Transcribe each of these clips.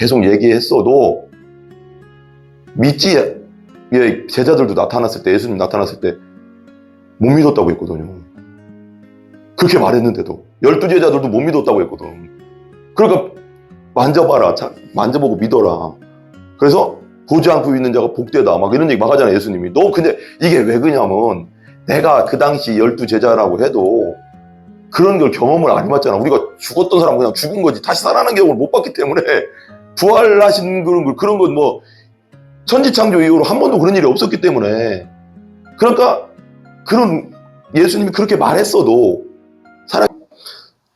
계속 얘기했어도 믿지, 제자들도 나타났을 때, 예수님 나타났을 때 못 믿었다고 했거든요. 그렇게 말했는데도 12제자들도 못 믿었다고 했거든. 그러니까 만져봐라, 만져보고 믿어라. 그래서 보지 않고 믿는 자가 복되다 막 이런 얘기 막 하잖아요, 예수님이. 근데 이게 왜 그러냐면 내가 그 당시 12제자라고 해도 그런 걸 경험을 안 해봤잖아. 우리가 죽었던 사람 그냥 죽은 거지 다시 살아나는 경험을 못 봤기 때문에 부활하신 그런 건 뭐 천지창조 이후로 한 번도 그런 일이 없었기 때문에, 그러니까 그런 예수님이 그렇게 말했어도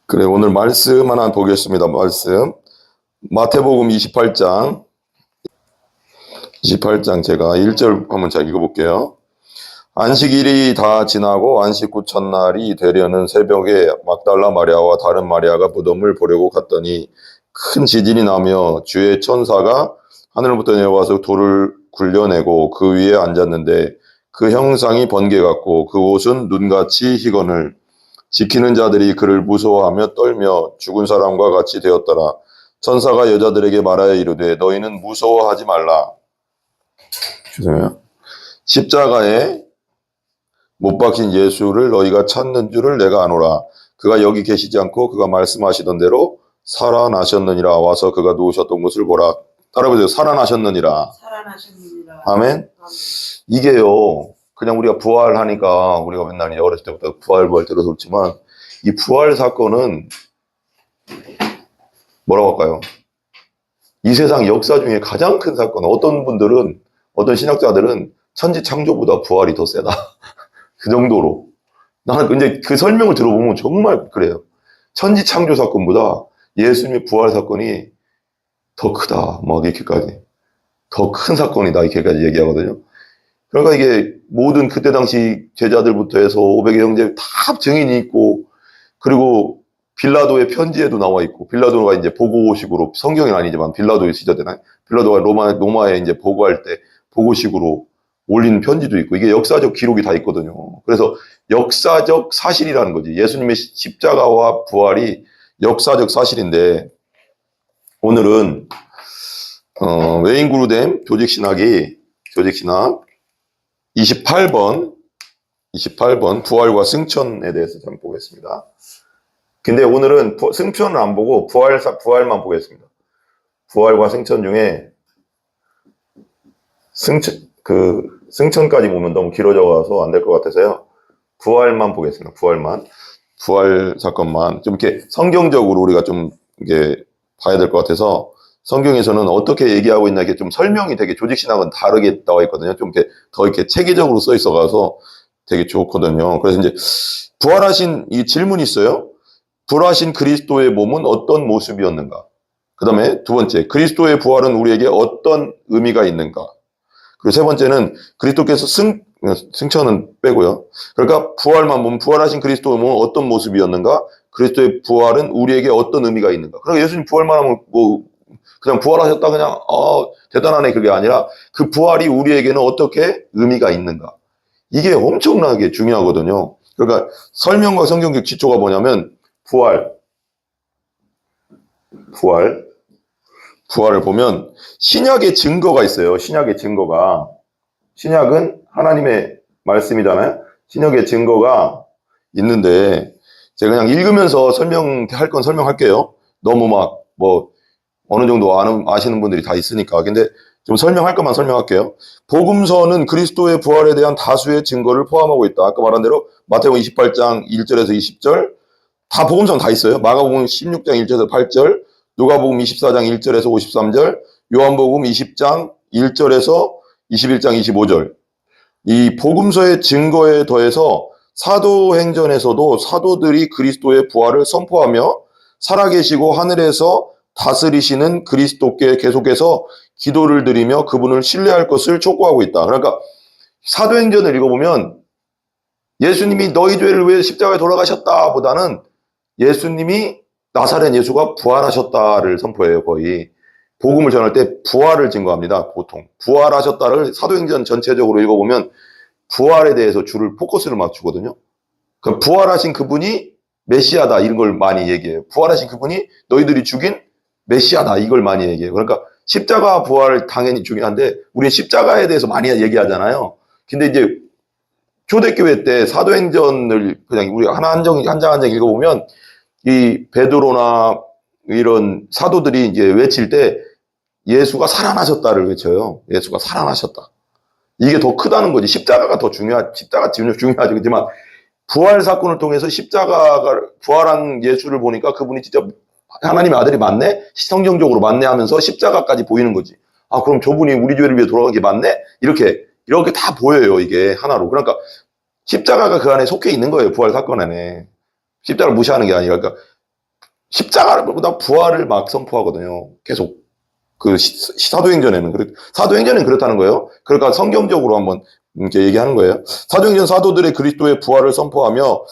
그래, 오늘 말씀 하나 보겠습니다. 말씀 마태복음 28장 제가 1절 한번 잘 읽어볼게요. 안식일이 다 지나고 안식 후 첫날이 되려는 새벽에 막달라 마리아와 다른 마리아가 무덤을 보려고 갔더니 큰 지진이 나며 주의 천사가 하늘부터 내려와서 돌을 굴려내고 그 위에 앉았는데 그 형상이 번개 같고 그 옷은 눈같이 희건을 지키는 자들이 그를 무서워하며 떨며 죽은 사람과 같이 되었더라. 천사가 여자들에게 말하여 이르되 너희는 무서워하지 말라. 죄송해요. 십자가에 못 박힌 예수를 너희가 찾는 줄을 내가 아노라. 그가 여기 계시지 않고 그가 말씀하시던 대로 살아나셨느니라. 와서 그가 누우셨던 곳을 보라. 따라해보세요. 살아나셨느니라. 아멘. 이게요, 그냥 우리가 부활하니까 우리가 맨날 어렸을 때부터 부활 들어서지만 이 부활 사건은 뭐라고 할까요? 이 세상 역사 중에 가장 큰 사건. 어떤 신학자들은 천지 창조보다 부활이 더 세다. 그 정도로. 나는 근데 그 설명을 들어보면 정말 그래요. 천지 창조 사건보다 예수님의 부활 사건이 더 크다. 막 이렇게까지. 더 큰 사건이다. 이렇게까지 얘기하거든요. 그러니까 이게 모든 그때 당시 제자들부터 해서 500의 형제 다 증인이 있고, 그리고 빌라도의 편지에도 나와 있고, 빌라도가 이제 보고식으로, 성경은 아니지만 빌라도의 시대잖아요. 빌라도가 로마에 이제 보고할 때 보고식으로 올리는 편지도 있고, 이게 역사적 기록이 다 있거든요. 그래서 역사적 사실이라는 거지. 예수님의 십자가와 부활이 역사적 사실인데, 오늘은 웨인 그루뎀 조직신학 28번 부활과 승천에 대해서 좀 보겠습니다. 근데 오늘은 승천을 안 보고 부활만 보겠습니다. 부활과 승천 중에 승천까지 보면 너무 길어져서 안 될 것 같아서요. 부활만 보겠습니다. 부활 사건만 좀 이렇게 성경적으로 우리가 좀 이게 봐야 될 것 같아서, 성경에서는 어떻게 얘기하고 있나 이게 좀 설명이 되게 조직신학은 다르게 나와 있거든요. 좀 이렇게 더 이렇게 체계적으로 써 있어가서 되게 좋거든요. 그래서 이제 부활하신 이 질문이 있어요. 부활하신 그리스도의 몸은 어떤 모습이었는가? 그 다음에 두 번째, 그리스도의 부활은 우리에게 어떤 의미가 있는가? 그리고 세 번째는 그리스도께서 승천은 빼고요. 그러니까 부활만 보면 부활하신 그리스도의 몸은 어떤 모습이었는가? 그리스도의 부활은 우리에게 어떤 의미가 있는가? 그러니까 예수님 부활만 하면 그냥 부활하셨다 그냥 대단하네 그게 아니라 그 부활이 우리에게는 어떻게 의미가 있는가? 이게 엄청나게 중요하거든요. 그러니까 설명과 성경적 기초가 뭐냐면 부활을 보면 신약의 증거가 있어요. 신약은 하나님의 말씀이잖아요. 신약의 증거가 있는데 제가 그냥 읽으면서 설명할 건 설명할게요. 너무 어느 정도 아시는 분들이 다 있으니까. 근데 좀 설명할 것만 설명할게요. 복음서는 그리스도의 부활에 대한 다수의 증거를 포함하고 있다. 아까 말한 대로 마태복음 28장 1절에서 20절 다 복음서는 다 있어요. 마가복음 16장 1절에서 8절, 누가복음 24장 1절에서 53절, 요한복음 20장 1절에서 21장 25절. 이 복음서의 증거에 더해서 사도행전에서도 사도들이 그리스도의 부활을 선포하며 살아계시고 하늘에서 다스리시는 그리스도께 계속해서 기도를 드리며 그분을 신뢰할 것을 촉구하고 있다. 그러니까 사도행전을 읽어보면 예수님이 너희 죄를 위해 십자가에 돌아가셨다 보다는 예수님이 나사렛 예수가 부활하셨다를 선포해요. 거의 복음을 전할 때 부활을 증거합니다. 보통 부활하셨다를 사도행전 전체적으로 읽어보면 부활에 대해서 포커스를 맞추거든요. 그럼 부활하신 그분이 메시아다 이런 걸 많이 얘기해요. 부활하신 그분이 너희들이 죽인 메시아다 이걸 많이 얘기해요. 그러니까 십자가 부활 당연히 중요한데 우리는 십자가에 대해서 많이 얘기하잖아요. 근데 이제 초대교회 때 사도행전을 그냥 우리 한 장 한 장 읽어보면 이 베드로나 이런 사도들이 이제 외칠 때 예수가 살아나셨다를 외쳐요. 예수가 살아나셨다. 이게 더 크다는 거지. 십자가가 더 십자가 중요하죠. 그렇지만 부활 사건을 통해서 십자가가 부활한 예수를 보니까 그분이 진짜 하나님의 아들이 맞네? 성경적으로 맞네 하면서 십자가까지 보이는 거지. 아, 그럼 저분이 우리 죄를 위해 돌아간 게 맞네? 이렇게 다 보여요, 이게 하나로. 그러니까 십자가가 그 안에 속해 있는 거예요, 부활 사건 안에. 십자가를 무시하는 게 아니라. 그러니까 십자가보다 부활을 막 선포하거든요. 계속. 사도행전에는 그렇다는 거예요. 그러니까 성경적으로 한번 이렇게 얘기하는 거예요. 사도행전 사도들의 그리스도의 부활을 선포하며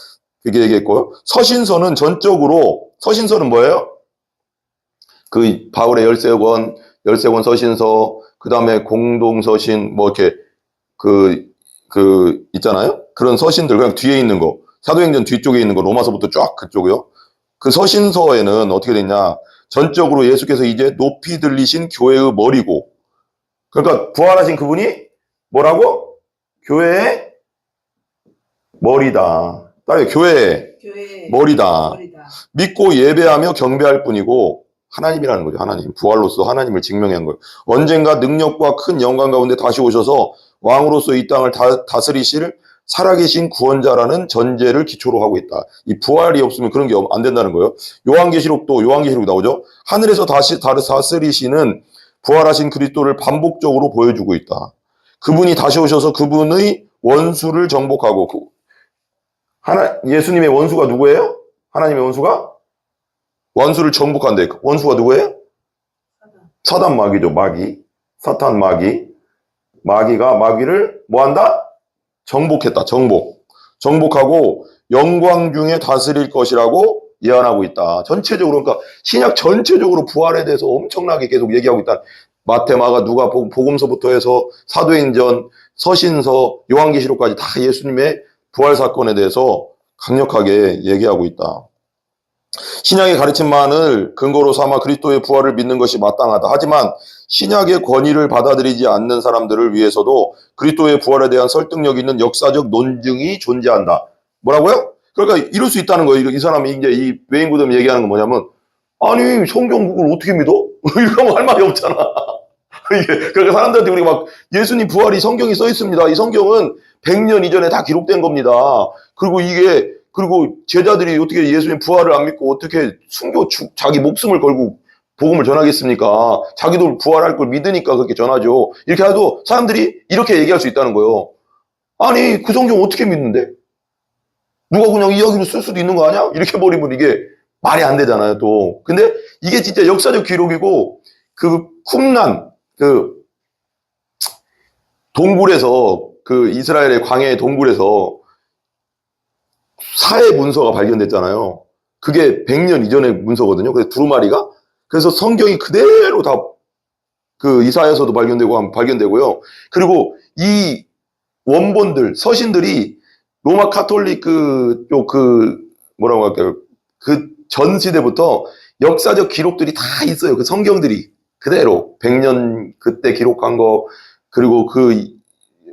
그게 얘기했고요. 서신서는 전적으로, 서신서는 뭐예요? 그 바울의 열세권 서신서, 그 다음에 공동서신, 뭐 이렇게 있잖아요? 그런 서신들, 그냥 뒤에 있는 거, 사도행전 뒤쪽에 있는 거, 로마서부터 쫙 그쪽이요. 그 서신서에는 어떻게 됐냐? 전적으로 예수께서 이제 높이 들리신 교회의 머리고, 그러니까 부활하신 그분이 뭐라고? 교회의 머리다. 따라요. 교회의 머리다. 믿고 예배하며 경배할 뿐이고, 하나님이라는 거죠. 하나님. 부활로서 하나님을 증명한 거예요. 언젠가 능력과 큰 영광 가운데 다시 오셔서 왕으로서 이 땅을 다스리실 살아계신 구원자라는 전제를 기초로 하고 있다. 이 부활이 없으면 그런 게 안 된다는 거예요. 요한계시록이 나오죠. 하늘에서 다시 다스리시는 부활하신 그리스도를 반복적으로 보여주고 있다. 그분이 다시 오셔서 그분의 원수를 정복하고, 예수님의 원수가 누구예요? 하나님의 원수가? 원수를 정복한대. 원수가 누구예요? 사단 마귀죠. 마귀. 사탄 마귀. 마귀가 마귀를 뭐 한다? 정복했다. 정복하고 영광 중에 다스릴 것이라고 예언하고 있다. 전체적으로, 그러니까 신약 전체적으로 부활에 대해서 엄청나게 계속 얘기하고 있다. 마태, 마가, 누가, 복음서부터 해서 사도행전, 서신서, 요한계시록까지 다 예수님의 부활 사건에 대해서 강력하게 얘기하고 있다. 신약의 가르침만을 근거로 삼아 그리스도의 부활을 믿는 것이 마땅하다. 하지만 신약의 권위를 받아들이지 않는 사람들을 위해서도 그리스도의 부활에 대한 설득력 있는 역사적 논증이 존재한다. 뭐라고요? 그러니까 이럴 수 있다는 거예요. 이 사람이 이제 이 외인부덤 얘기하는 건 뭐냐면, 아니 성경 그걸 어떻게 믿어? 이런 거 할 말이 없잖아. 그러니까 사람들한테 우리가 막 예수님 부활이 성경이 써 있습니다. 이 성경은 100년 이전에 다 기록된 겁니다. 그리고 제자들이 어떻게 예수님 부활을 안 믿고 어떻게 자기 목숨을 걸고 복음을 전하겠습니까? 자기도 부활할 걸 믿으니까 그렇게 전하죠. 이렇게 해도 사람들이 이렇게 얘기할 수 있다는 거예요. 아니, 그 성경 어떻게 믿는데? 누가 그냥 이야기로 쓸 수도 있는 거 아니야? 이렇게 버리면 이게 말이 안 되잖아요, 또. 근데 이게 진짜 역사적 기록이고, 쿰란, 동굴에서, 이스라엘의 광야의 동굴에서 사해 문서가 발견됐잖아요. 그게 100년 이전의 문서거든요. 그래서 두루마리가. 그래서 성경이 그대로 다 이사야서도 발견되고요. 그리고 이 원본들, 서신들이 로마 카톨릭 뭐라고 할까요? 전 시대부터 역사적 기록들이 다 있어요. 그 성경들이 그대로 100년 그때 기록한 거, 그리고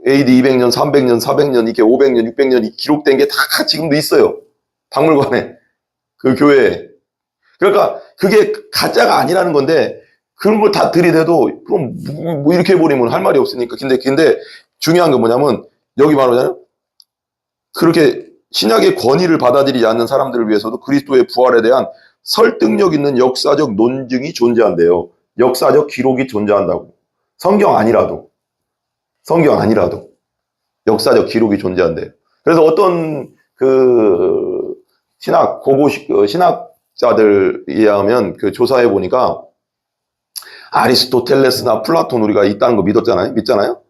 AD 200년, 300년, 400년, 이렇게 500년, 600년이 기록된 게 다 지금도 있어요. 박물관에. 그 교회에. 그러니까 그게 가짜가 아니라는 건데, 그런 걸 다 들이대도, 그럼 뭐 이렇게 해버리면 할 말이 없으니까. 근데 중요한 건 뭐냐면, 여기 말하자면, 그렇게 신약의 권위를 받아들이지 않는 사람들을 위해서도 그리스도의 부활에 대한 설득력 있는 역사적 논증이 존재한대요. 역사적 기록이 존재한다고. 성경 아니라도 역사적 기록이 존재한대요. 그래서 어떤 신학자들에 의하면 조사해 보니까 아리스토텔레스나 플라톤 우리가 있다는 거 믿잖아요.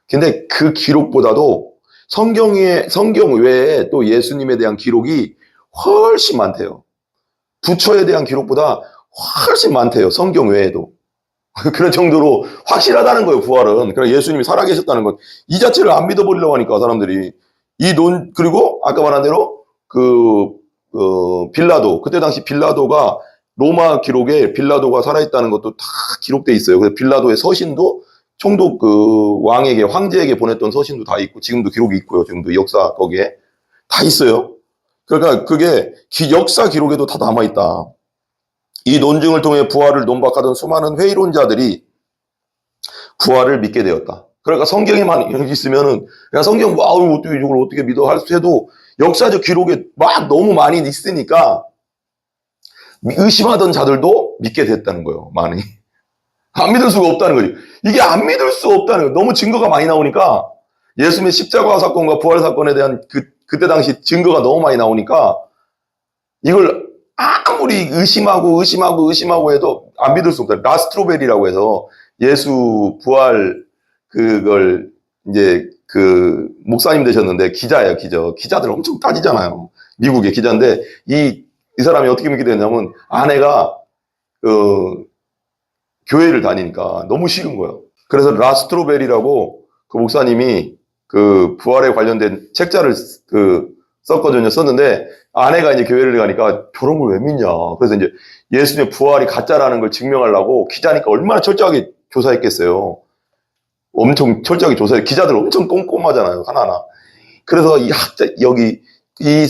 근데 그 기록보다도 성경 외에 또 예수님에 대한 기록이 훨씬 많대요. 부처에 대한 기록보다 훨씬 많대요. 성경 외에도. 그런 정도로 확실하다는 거예요, 부활은. 그러니까 예수님이 살아계셨다는 것. 이 자체를 안 믿어버리려고 하니까, 사람들이. 그리고, 아까 말한 대로, 빌라도, 그때 당시 빌라도가 로마 기록에 빌라도가 살아있다는 것도 다 기록돼 있어요. 그래서 빌라도의 서신도 총독 그 왕에게, 황제에게 보냈던 서신도 다 있고, 지금도 기록이 있고요. 지금도 역사 거기에 다 있어요. 그러니까 그게 역사 기록에도 다 남아있다. 이 논증을 통해 부활을 논박하던 수많은 회의론자들이 부활을 믿게 되었다. 그러니까 성경에만 여기 있으면은 그냥 성경 어떻게 이걸 어떻게 믿어 할 해도 역사적 기록에 막 너무 많이 있으니까 의심하던 자들도 믿게 됐다는 거예요. 많이 안 믿을 수가 없다는 거지. 이게 안 믿을 수 없다는 거예요. 너무 증거가 많이 나오니까 예수님의 십자가 사건과 부활 사건에 대한 그때 당시 증거가 너무 많이 나오니까 이걸 아무리 의심하고 해도 안 믿을 수 없다. 라스트로벨이라고 해서 예수 부활 그걸 이제 그 목사님 되셨는데 기자예요, 기자들 엄청 따지잖아요. 미국의 기자인데 이 사람이 어떻게 믿게 됐냐면 아내가 교회를 다니니까 너무 싫은 거예요. 그래서 라스트로벨이라고 그 목사님이 그 부활에 관련된 책자를 썼거든요. 썼는데 아내가 이제 교회를 가니까 저런 걸 왜 믿냐. 그래서 이제 예수님의 부활이 가짜라는 걸 증명하려고 기자니까 얼마나 철저하게 조사했겠어요. 엄청 철저하게 조사해. 기자들 엄청 꼼꼼하잖아요. 하나하나. 그래서 이 학자, 여기, 이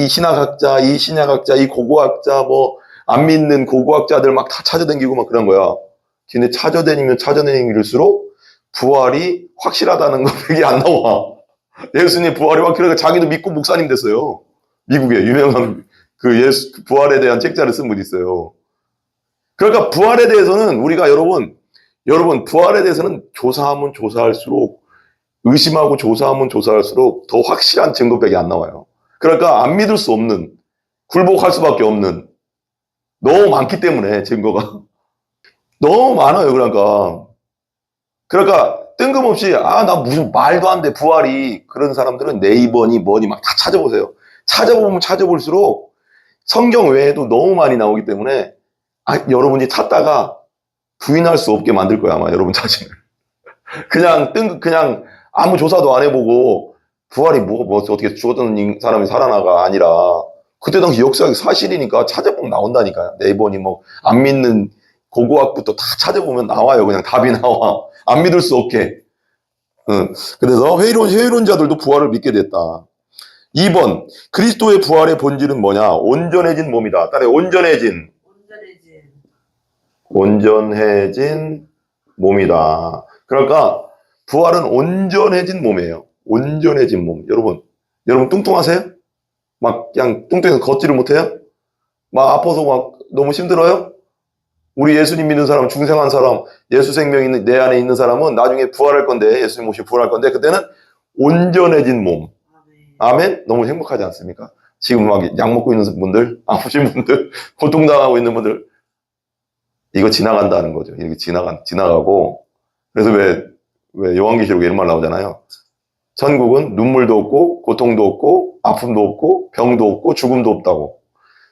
신학학자, 이 신약학자, 이 고고학자, 뭐, 안 믿는 고고학자들 막 다 찾아다니고 막 그런 거야. 근데 찾아다니면일수록 부활이 확실하다는 것밖에 안 나와. 예수님 부활이 확실하니까 자기도 믿고 목사님 됐어요. 미국에 유명한 그 부활에 대한 책자를 쓴 분이 있어요. 그러니까 부활에 대해서는 우리가 여러분, 부활에 대해서는 조사하면 조사할수록, 의심하고 조사하면 조사할수록 더 확실한 증거밖에 안 나와요. 그러니까 안 믿을 수 없는, 굴복할 수밖에 없는, 너무 많기 때문에 증거가. 너무 많아요, 그러니까 뜬금없이, 나 무슨 말도 안 돼, 부활이. 그런 사람들은 네이버니 뭐니 막 다 찾아보세요. 찾아보면 찾아볼수록 성경 외에도 너무 많이 나오기 때문에, 여러분이 찾다가 부인할 수 없게 만들 거야, 아마 여러분 자신을. 그냥 아무 조사도 안 해보고, 부활이 뭐 어떻게 죽었던 사람이 살아나가 아니라, 그때 당시 역사가 사실이니까 찾아보면 나온다니까요. 네이버니 뭐, 안 믿는 고고학부터 다 찾아보면 나와요. 그냥 답이 나와. 안 믿을 수 없게. 그래서 회의론자들도 부활을 믿게 됐다. 2번, 그리스도의 부활의 본질은 뭐냐? 온전해진 몸이다. 따라해, 온전해진 몸이다. 그러니까 부활은 온전해진 몸이에요. 온전해진 몸. 여러분 뚱뚱하세요? 막 그냥 뚱뚱해서 걷지를 못해요? 막 아파서 막 너무 힘들어요? 우리 예수님 믿는 사람, 중생한 사람, 예수 생명이 내 안에 있는 사람은 나중에 부활할 건데, 예수님 오시 부활할 건데, 그때는 온전해진 몸. 아멘? 너무 행복하지 않습니까? 지금 막 약 먹고 있는 분들, 아프신 분들, 고통당하고 있는 분들, 이거 지나간다는 거죠. 이렇게 지나가고. 그래서 왜 요한계시록에 이런 말 나오잖아요. 천국은 눈물도 없고, 고통도 없고, 아픔도 없고, 병도 없고, 죽음도 없다고.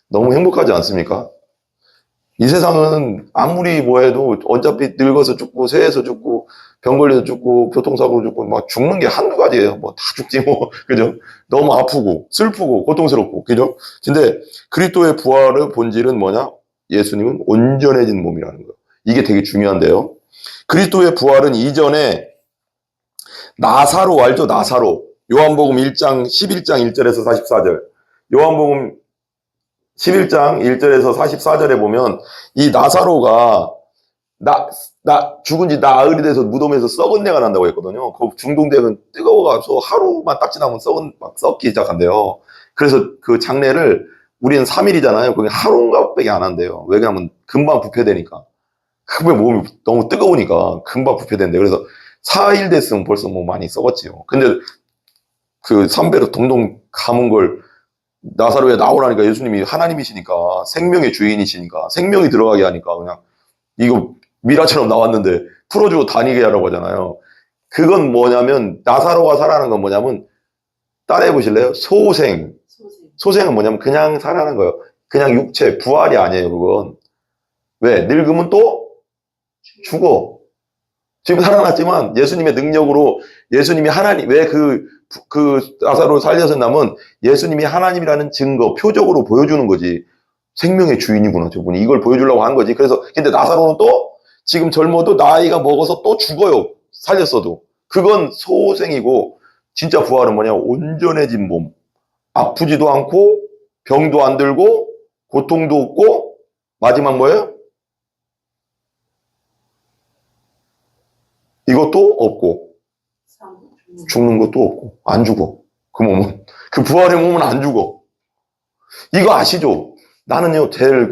너무 행복하지 않습니까? 이 세상은 아무리 뭐 해도 어차피 늙어서 죽고, 새해서 죽고, 병 걸려서 죽고, 교통사고로 죽고, 막 죽는 게 한두 가지예요. 뭐 다 죽지 뭐. 그죠? 너무 아프고, 슬프고, 고통스럽고. 그죠? 근데 그리스도의 부활의 본질은 뭐냐? 예수님은 온전해진 몸이라는 거예요. 이게 되게 중요한데요. 그리스도의 부활은 이전에 나사로 알죠? 나사로. 요한복음 11장 1절에서 44절. 요한복음 11장 1절에서 44절에 보면 이 나사로가 죽은 지 나흘이 돼서 무덤에서 썩은 내가 난다고 했거든요. 그 중동되면 뜨거워가서 하루만 딱 지나면 막 썩기 시작한대요. 그래서 그 장례를 우리는 3일이잖아요. 그게 하루인가밖에 안 한대요. 왜냐하면 금방 부패되니까. 금방 몸이 너무 뜨거우니까 금방 부패된대요. 그래서 4일 됐으면 벌써 뭐 많이 썩었지요. 근데 그 삼배로 동동 감은 걸 나사로에 나오라니까 예수님이 하나님이시니까 생명의 주인이시니까 생명이 들어가게 하니까 그냥 이거 미라처럼 나왔는데 풀어주고 다니게 하라고 하잖아요. 그건 뭐냐면 나사로가 살아나는 건 뭐냐면 따라해 보실래요? 소생은 뭐냐면 그냥 살아나는 거예요. 그냥 육체 부활이 아니에요. 그건 왜? 늙으면 또 죽어. 지금 살아났지만 예수님의 능력으로 예수님이 하나님 왜 나사로 살려서 남은 예수님이 하나님이라는 증거 표적으로 보여주는 거지. 생명의 주인이구나, 저분이. 이걸 보여주려고 한 거지. 그래서, 근데 나사로는 또 지금 젊어도 나이가 먹어서 또 죽어요. 살렸어도. 그건 소생이고, 진짜 부활은 뭐냐? 온전해진 몸. 아프지도 않고, 병도 안 들고, 고통도 없고, 마지막 뭐예요? 이것도 없고, 죽는 것도 없고, 안 죽어. 그 몸은. 그 부활의 몸은 안 죽어. 이거 아시죠? 나는요, 제일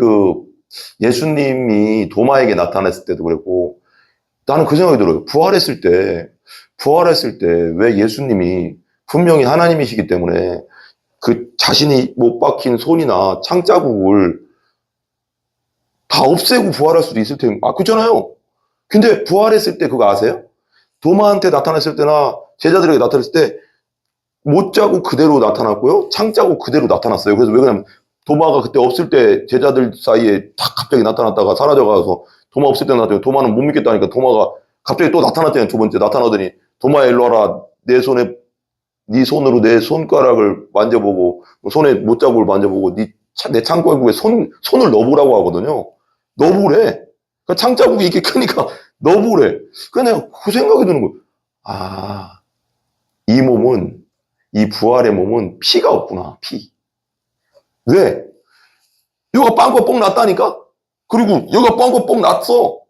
예수님이 도마에게 나타났을 때도 그랬고, 나는 그 생각이 들어요. 부활했을 때, 왜 예수님이 분명히 하나님이시기 때문에 그 자신이 못 박힌 손이나 창자국을 다 없애고 부활할 수도 있을 텐데, 그렇잖아요. 근데 부활했을 때 그거 아세요? 도마한테 나타났을 때나 제자들에게 나타났을 때 못 자고 그대로 나타났고요. 창자국 그대로 나타났어요. 그래서 왜 그러냐면 도마가 그때 없을 때 제자들 사이에 딱 갑자기 나타났다가 사라져가서 도마 없을 때 나타났더니 도마는 못 믿겠다니까 도마가 갑자기 또 나타났잖아요. 두 번째 나타나더니 도마야 일로 와라. 네 손으로 내 손가락을 만져보고 손에 못자국을 만져보고 내 창자국에 손을 넣어보라고 하거든요. 넣어보래. 그러니까 창자국이 이렇게 크니까 넣어보래. 그래서 내가 그 생각이 드는 거예요. 이 부활의 몸은 피가 없구나, 피. 왜? 여기가 빵꾸 뻥 났다니까? 그리고 여기가 빵꾸 뻥 났어.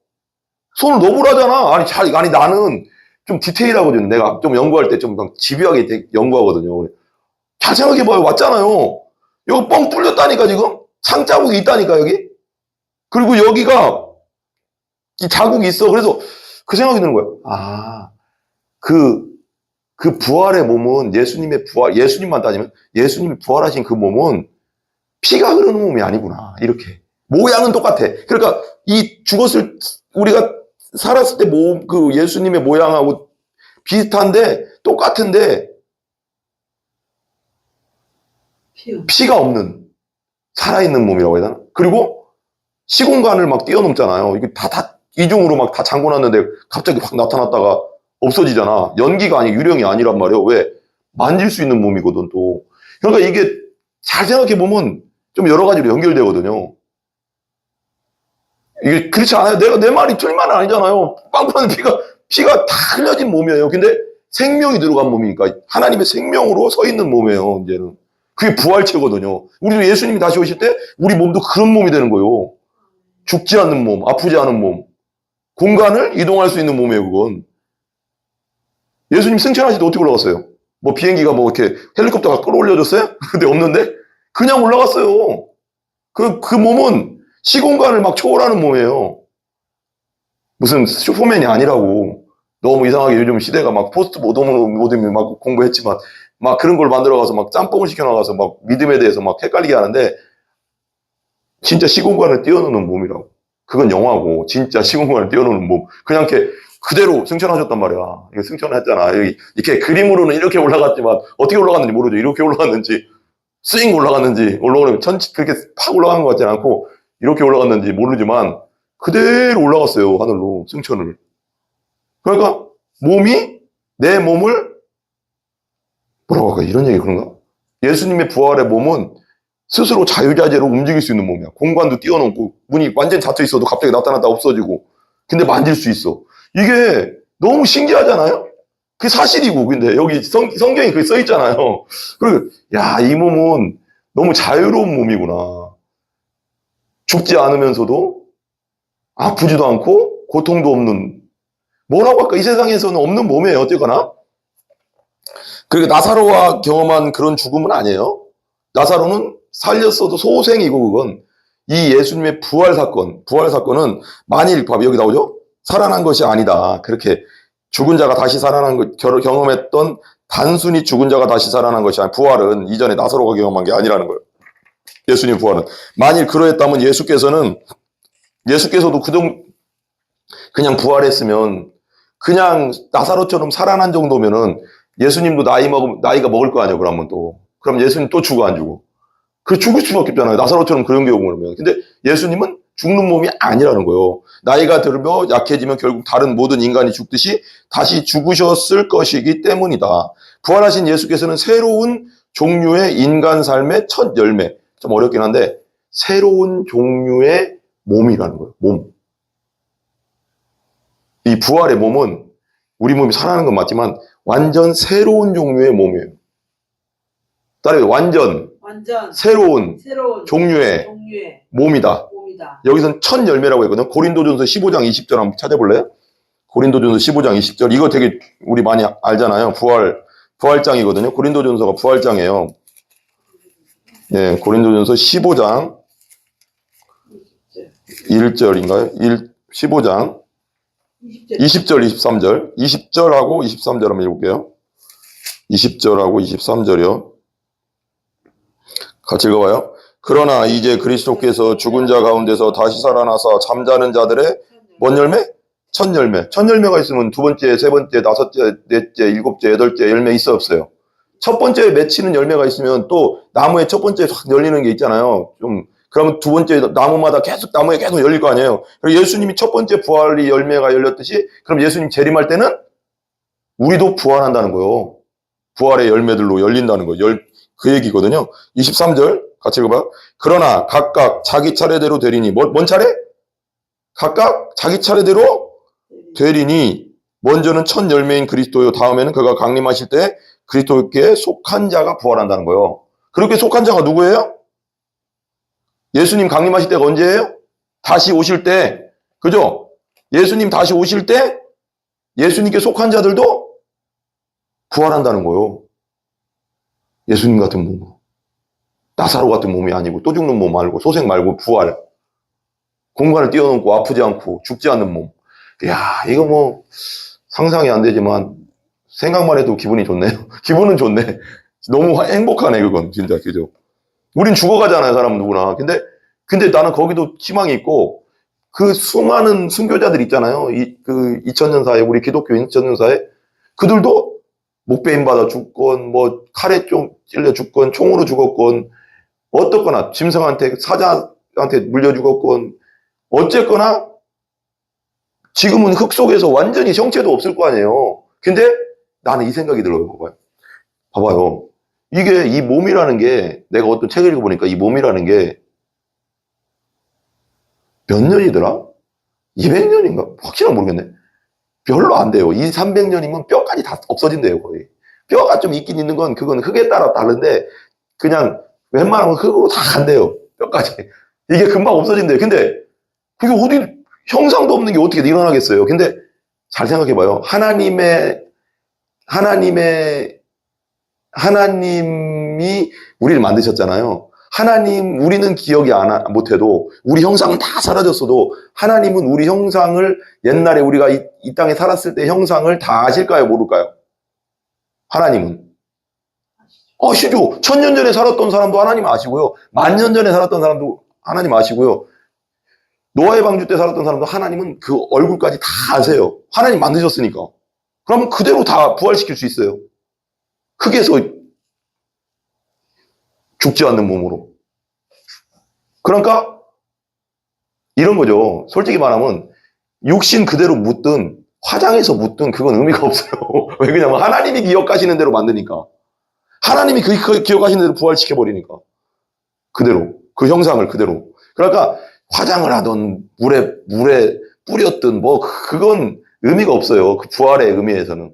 손을 넣어보라잖아. 아니, 나는 좀 디테일하거든. 내가 좀 연구할 때 좀 집요하게 연구하거든요. 잘 생각해봐요. 왔잖아요. 여기 뻥 뚫렸다니까, 지금? 창자국이 있다니까, 여기? 그리고 여기가 이 자국이 있어. 그래서 그 생각이 드는 거야. 그 부활의 몸은 예수님만 따지면 예수님이 부활하신 그 몸은 피가 흐르는 몸이 아니구나. 이렇게. 모양은 똑같아. 그러니까 우리가 살았을 때 그 예수님의 모양하고 비슷한데 똑같은데 피가 없는 살아있는 몸이라고 해야 되나? 그리고 시공간을 막 뛰어넘잖아요. 이게 다 이중으로 막 다 잠궈놨는데 갑자기 확 나타났다가 없어지잖아. 연기가 아니고 유령이 아니란 말이에요. 왜? 만질 수 있는 몸이거든, 또. 그러니까 이게 잘 생각해보면 좀 여러 가지로 연결되거든요. 이게 그렇지 않아요? 내 말이 틀린 말은 아니잖아요. 빵꾸나는 피가 다 흘려진 몸이에요. 근데 생명이 들어간 몸이니까 하나님의 생명으로 서 있는 몸이에요, 이제는. 그게 부활체거든요. 우리도 예수님이 다시 오실 때 우리 몸도 그런 몸이 되는 거예요. 죽지 않는 몸, 아프지 않은 몸. 공간을 이동할 수 있는 몸이에요, 그건. 예수님 승천하실 때 어떻게 올라갔어요? 뭐 비행기가 뭐 이렇게 헬리콥터가 끌어올려줬어요? 근데 없는데? 그냥 올라갔어요. 그 몸은 시공간을 막 초월하는 몸이에요. 무슨 슈퍼맨이 아니라고. 너무 이상하게 요즘 시대가 막 포스트 모더니 막 공부했지만 막 그런 걸 만들어가서 막 짬뽕을 시켜나가서 막 믿음에 대해서 막 헷갈리게 하는데 진짜 시공간을 뛰어넘는 몸이라고. 그건 영화고 진짜 시공간을 뛰어넘는 몸. 그냥 이렇게 그대로 승천하셨단 말이야. 이게 승천했잖아. 이렇게 그림으로는 이렇게 올라갔지만 어떻게 올라갔는지 모르죠. 이렇게 올라갔는지 스윙 올라가는 그렇게 팍 올라간 것 같지 않고 이렇게 올라갔는지 모르지만 그대로 올라갔어요. 하늘로 승천을. 그러니까 내 몸을 뭐라고 할까? 이런 얘기 그런가? 예수님의 부활의 몸은 스스로 자유자재로 움직일 수 있는 몸이야. 공간도 뛰어넘고 문이 완전히 닫혀 있어도 갑자기 나타났다 없어지고 근데 만질 수 있어. 이게 너무 신기하잖아요? 그게 사실이고 근데 여기 성경에 그게 써 있잖아요. 그리고 이 몸은 너무 자유로운 몸이구나. 죽지 않으면서도 아프지도 않고 고통도 없는 뭐라고 할까? 이 세상에서는 없는 몸이에요. 어쨌거나. 그리고 나사로가 경험한 그런 죽음은 아니에요. 나사로는 살렸어도 소생이고 그건 이 예수님의 부활 사건은 만일 여기 나오죠? 살아난 것이 아니다. 그렇게 죽은 자가 다시 살아난 것 경험했던 단순히 죽은 자가 다시 살아난 것이 아니라 부활은 이전에 나사로가 경험한 게 아니라는 거예요. 예수님 부활은. 만일 그러했다면 예수께서도 그냥 부활했으면 그냥 나사로처럼 살아난 정도면은 예수님도 나이가 먹을 거 아니에요. 그럼 예수님 또 죽어 안 죽어? 죽을 수밖에 없잖아요. 나사로처럼 그런 경우면. 근데 예수님은 죽는 몸이 아니라는 거예요. 나이가 들며 약해지면 결국 다른 모든 인간이 죽듯이 다시 죽으셨을 것이기 때문이다. 부활하신 예수께서는 새로운 종류의 인간 삶의 첫 열매. 좀 어렵긴 한데 새로운 종류의 몸이라는 거예요. 몸. 이 부활의 몸은 우리 몸이 살아나는 건 맞지만 완전 새로운 종류의 몸이에요. 따라서 완전 새로운 종류의 몸이다. 여기서는 첫 열매라고 했거든요. 고린도전서 15장 20절 한번 찾아볼래요? 고린도전서 15장 20절. 이거 되게 우리 많이 알잖아요. 부활장이거든요. 고린도전서가 부활장이에요. 예, 고린도전서 15장 1절인가요? 15장 20절, 23절. 20절하고 23절 한번 읽어볼게요. 20절하고 23절이요. 같이 읽어봐요. 그러나 이제 그리스도께서 죽은 자 가운데서 다시 살아나서 잠자는 자들의 뭔 열매? 첫 열매. 첫 열매가 있으면 두 번째, 세 번째, 다섯째, 넷째, 일곱째, 여덟째 열매 있어 없어요? 첫 번째 맺히는 열매가 있으면 또 나무에 첫 번째 확 열리는 게 있잖아요. 그러면 두 번째 나무마다 나무에 계속 열릴 거 아니에요. 그리고 예수님이 첫 번째 부활이 열매가 열렸듯이 그럼 예수님 재림할 때는 우리도 부활한다는 거예요. 부활의 열매들로 열린다는 거예요. 그 얘기거든요. 23절 같이 읽어봐요. 그러나 각각 자기 차례대로 되리니 뭔 차례? 각각 자기 차례대로 되리니 먼저는 첫 열매인 그리스도요. 다음에는 그가 강림하실 때 그리스도께 속한 자가 부활한다는 거예요. 그렇게 속한 자가 누구예요? 예수님 강림하실 때가 언제예요? 다시 오실 때. 그죠? 예수님 다시 오실 때 예수님께 속한 자들도 부활한다는 거예요. 예수님 같은 몸으로. 나사로 같은 몸이 아니고 또 죽는 몸 말고 소생 말고 부활. 공간을 뛰어넘고 아프지 않고 죽지 않는 몸. 이야, 이거 뭐 상상이 안 되지만 생각만 해도 기분이 좋네요. 기분은 좋네. 너무 행복하네, 그건 진짜. 그죠? 우린 죽어가잖아요, 사람은 누구나. 근데 나는 거기도 희망이 있고 그 수많은 순교자들 있잖아요. 그 2000년 사이에 우리 기독교인 2000년 사이에 그들도 목베임 받아 죽건 뭐 칼에 좀 찔려 죽건 총으로 죽었건 어떻거나 짐승한테 사자한테 물려 죽었건 어쨌거나 지금은 흙 속에서 완전히 형체도 없을 거 아니에요. 근데 나는 이 생각이 들어요. 봐봐요. 이게 이 몸이라는 게 내가 어떤 책을 읽어보니까 이 몸이라는 게 몇 년이더라? 200년인가? 확실히 모르겠네. 별로 안 돼요. 300년이면 뼈까지 다 없어진대요, 거의. 뼈가 좀 있긴 있는 건 그건 흙에 따라 다른데 그냥 웬만하면 흙으로 다 간대요. 뼈까지. 이게 금방 없어진대요. 근데 그게 어디 형상도 없는 게 어떻게 일어나겠어요. 근데 잘 생각해봐요. 하나님이 우리를 만드셨잖아요. 우리는 기억이 못해도, 우리 형상은 다 사라졌어도, 하나님은 우리 형상을, 옛날에 우리가 이 땅에 살았을 때 형상을 다 아실까요? 모를까요? 하나님은. 아시죠? 1000년 전에 살았던 사람도 하나님 아시고요. 10,000년 전에 살았던 사람도 하나님 아시고요. 노아의 방주 때 살았던 사람도 하나님은 그 얼굴까지 다 아세요. 하나님 만드셨으니까. 그러면 그대로 다 부활시킬 수 있어요. 흙에서 죽지 않는 몸으로. 그러니까 이런 거죠. 솔직히 말하면 육신 그대로 묻든 화장해서 묻든 그건 의미가 없어요. 왜 그러냐면 하나님이 기억하시는 대로 만드니까. 하나님이 그 기억하시는 대로 부활시켜버리니까. 그대로. 그 형상을 그대로. 그러니까 화장을 하든 물에 뿌렸든 뭐 그건 의미가 없어요. 그 부활의 의미에서는.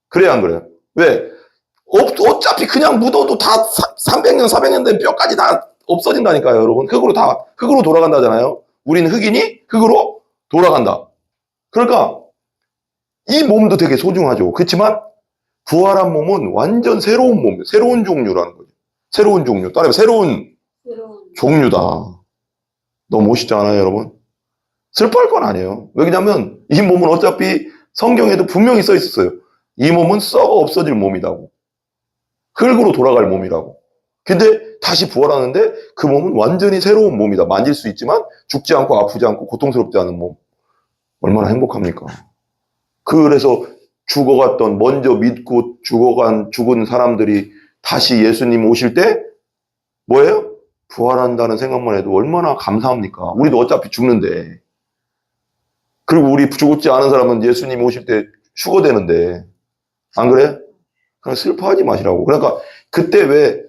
그래야 안 그래요? 왜? 어차피 그냥 묻어도 다 300년, 400년 된 뼈까지 다 없어진다니까요, 여러분. 흙으로 돌아간다잖아요. 우리는 흙이니 흙으로 돌아간다. 그러니까 이 몸도 되게 소중하죠. 그렇지만 부활한 몸은 완전 새로운 몸, 새로운 종류라는 거죠. 새로운 종류. 따라서 새로운 종류다. 너무 멋있지 않아요, 여러분? 슬퍼할 건 아니에요. 왜냐면 이 몸은 어차피 성경에도 분명히 써 있었어요. 이 몸은 썩어 없어질 몸이라고. 흙으로 돌아갈 몸이라고. 근데 다시 부활하는데 그 몸은 완전히 새로운 몸이다. 만질 수 있지만 죽지 않고 아프지 않고 고통스럽지 않은 몸. 얼마나 행복합니까? 그래서 먼저 믿고 죽은 사람들이 다시 예수님 오실 때 뭐예요? 부활한다는 생각만 해도 얼마나 감사합니까? 우리도 어차피 죽는데. 그리고 우리 죽지 않은 사람은 예수님 오실 때 휴거되는데. 안 그래? 그냥 슬퍼하지 마시라고. 그러니까 그때 왜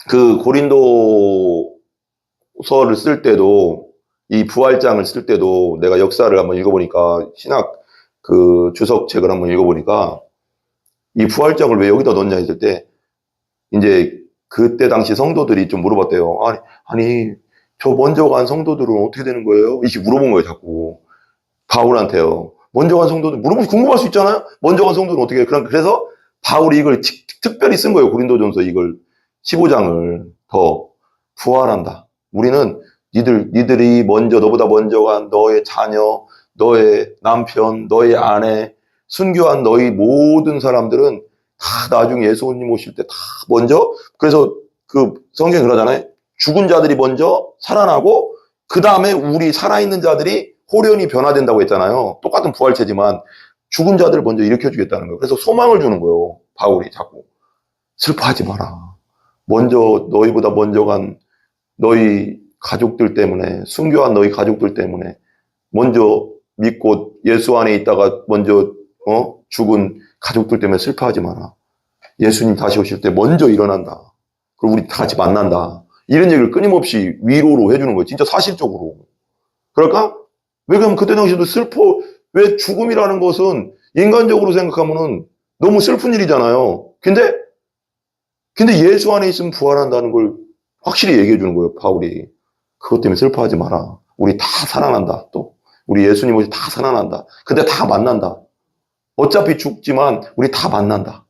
그 고린도 신약서를 쓸 때도, 이 부활장을 쓸 때도 내가 역사를 한번 읽어보니까, 신약 그 주석책을 한번 읽어보니까, 이 부활장을 왜 여기다 넣냐 했을 때, 이제 그때 당시 성도들이 좀 물어봤대요. 아니, 저 먼저 간 성도들은 어떻게 되는 거예요? 이렇게 물어본 거예요, 자꾸. 바울한테요. 먼저 간 성도들, 물어보면 궁금할 수 있잖아요? 먼저 간 성도는 어떻게 해요? 그래서 바울이 이걸 특별히 쓴 거예요, 고린도전서 이걸. 15장을 더 부활한다. 우리는 니들이 먼저, 너보다 먼저 간 너의 자녀, 너의 남편, 너의 아내, 순교한 너희 모든 사람들은 다 나중에 예수님 오실 때 다 먼저, 그래서 그 성경에 그러잖아요. 죽은 자들이 먼저 살아나고, 그 다음에 우리 살아있는 자들이 호련히 변화된다고 했잖아요. 똑같은 부활체지만 죽은 자들을 먼저 일으켜주겠다는 거예요. 그래서 소망을 주는 거예요, 바울이 자꾸. 슬퍼하지 마라. 너희보다 먼저 간 너희 가족들 때문에, 순교한 너희 가족들 때문에, 먼저 믿고 예수 안에 있다가 먼저 죽은 가족들 때문에 슬퍼하지 마라. 예수님 다시 오실 때 먼저 일어난다. 그리고 우리 다 같이 만난다. 이런 얘기를 끊임없이 위로로 해주는 거예요. 진짜 사실적으로. 그럴까? 왜 그러면 그때 당시에도 왜 죽음이라는 것은 인간적으로 생각하면은 너무 슬픈 일이잖아요. 근데 예수 안에 있으면 부활한다는 걸 확실히 얘기해 주는 거예요, 바울이. 그것 때문에 슬퍼하지 마라. 우리 다 살아난다, 또. 우리 예수님 오시 다 살아난다. 근데 다 만난다. 어차피 죽지만 우리 다 만난다.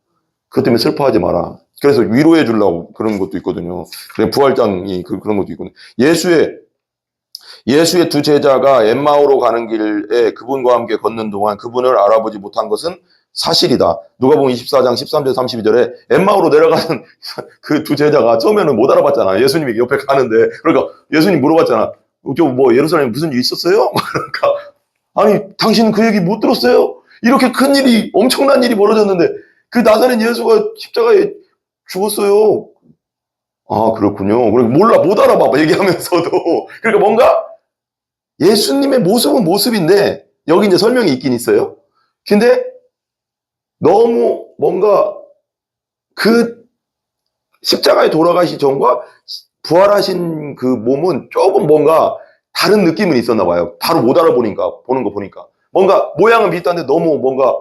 그것 때문에 슬퍼하지 마라. 그래서 위로해 주려고 그런 것도 있거든요. 부활장이 그런 것도 있거든요. 예수의 두 제자가 엠마오로 가는 길에 그분과 함께 걷는 동안 그분을 알아보지 못한 것은 사실이다. 누가복음 24장 13절 32절에 엠마오로 내려가는 그 두 제자가 처음에는 못 알아봤잖아. 예수님이 옆에 가는데. 그러니까 예수님 물어봤잖아. 예루살렘에 무슨 일 있었어요? 그러니까 아니 당신은 그 얘기 못 들었어요? 이렇게 큰 일이, 엄청난 일이 벌어졌는데 그 나사렛 예수가 십자가에 죽었어요. 아, 그렇군요. 몰라, 못 알아봐, 얘기하면서도. 그러니까 뭔가 예수님의 모습은 모습인데, 여기 이제 설명이 있긴 있어요. 근데 너무 뭔가 그 십자가에 돌아가시 전과 부활하신 그 몸은 조금 뭔가 다른 느낌은 있었나 봐요. 바로 못 알아보니까, 보는 거 보니까. 뭔가 모양은 비슷한데 너무 뭔가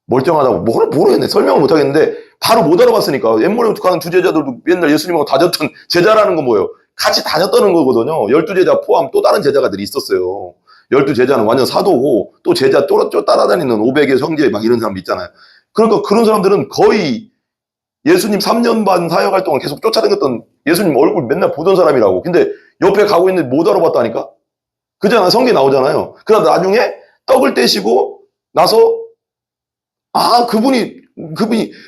멀쩡하다고. 모르겠네. 설명을 못 하겠는데, 바로 못 알아봤으니까. 엠마오에 가는 두 제자들도 맨날 예수님하고 다녔던 제자라는 건 뭐예요? 같이 다녔다는 거거든요. 12제자 포함 또 다른 제자가들이 있었어요. 12제자는 완전 사도고, 또 제자 또 따라다니는 500의 성제 막 이런 사람 있잖아요. 그러니까 그런 사람들은 거의 예수님 3년 반 사역할 동안 계속 쫓아다녔던 예수님 얼굴 맨날 보던 사람이라고. 근데 옆에 가고 있는데 못 알아봤다니까? 그잖아. 성경에 나오잖아요. 그러다 나중에 떡을 떼시고 나서 그분이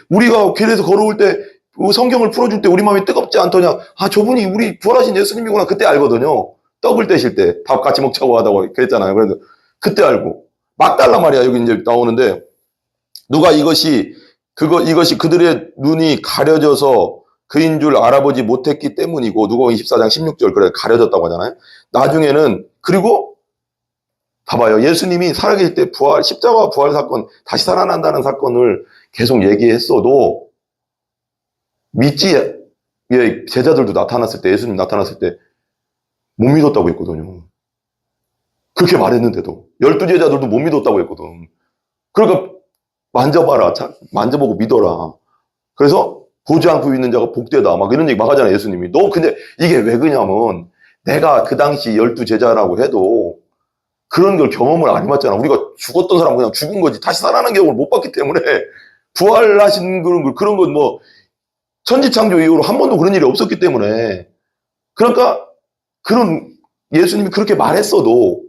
우리가 길에서 걸어올 때 성경을 풀어줄 때 우리 마음이 뜨겁지 않더냐. 저분이 우리 부활하신 예수님이구나. 그때 알거든요. 떡을 떼실 때 밥 같이 먹자고 하다고 그랬잖아요. 그래서 그때 알고 막 달란 말이야. 여기 이제 나오는데 누가 이것이 그들의 눈이 가려져서 그인 줄 알아보지 못했기 때문이고, 누가복음 24장 16절 그래 가려졌다고 하잖아요. 나중에는 그리고 봐봐요. 예수님이 살아계실 때 십자가 부활 사건, 다시 살아난다는 사건을 계속 얘기했어도 제자들도 나타났을 때, 예수님 나타났을 때 못 믿었다고 했거든요. 그렇게 말했는데도 12제자들도 못 믿었다고 했거든. 그러니까 만져봐라, 만져보고 믿어라. 그래서 보지 않고 믿는 자가 복되다, 막 이런 얘기 막 하잖아요, 예수님이. 근데 이게 왜 그러냐면 내가 그 당시 12제자라고 해도 그런 걸 경험을 안 해봤잖아. 우리가 죽었던 사람 그냥 죽은 거지 다시 살아나는 경험을 못 봤기 때문에 부활하신 그런 건 천지창조 이후로 한 번도 그런 일이 없었기 때문에. 그러니까 그런 예수님이 그렇게 말했어도,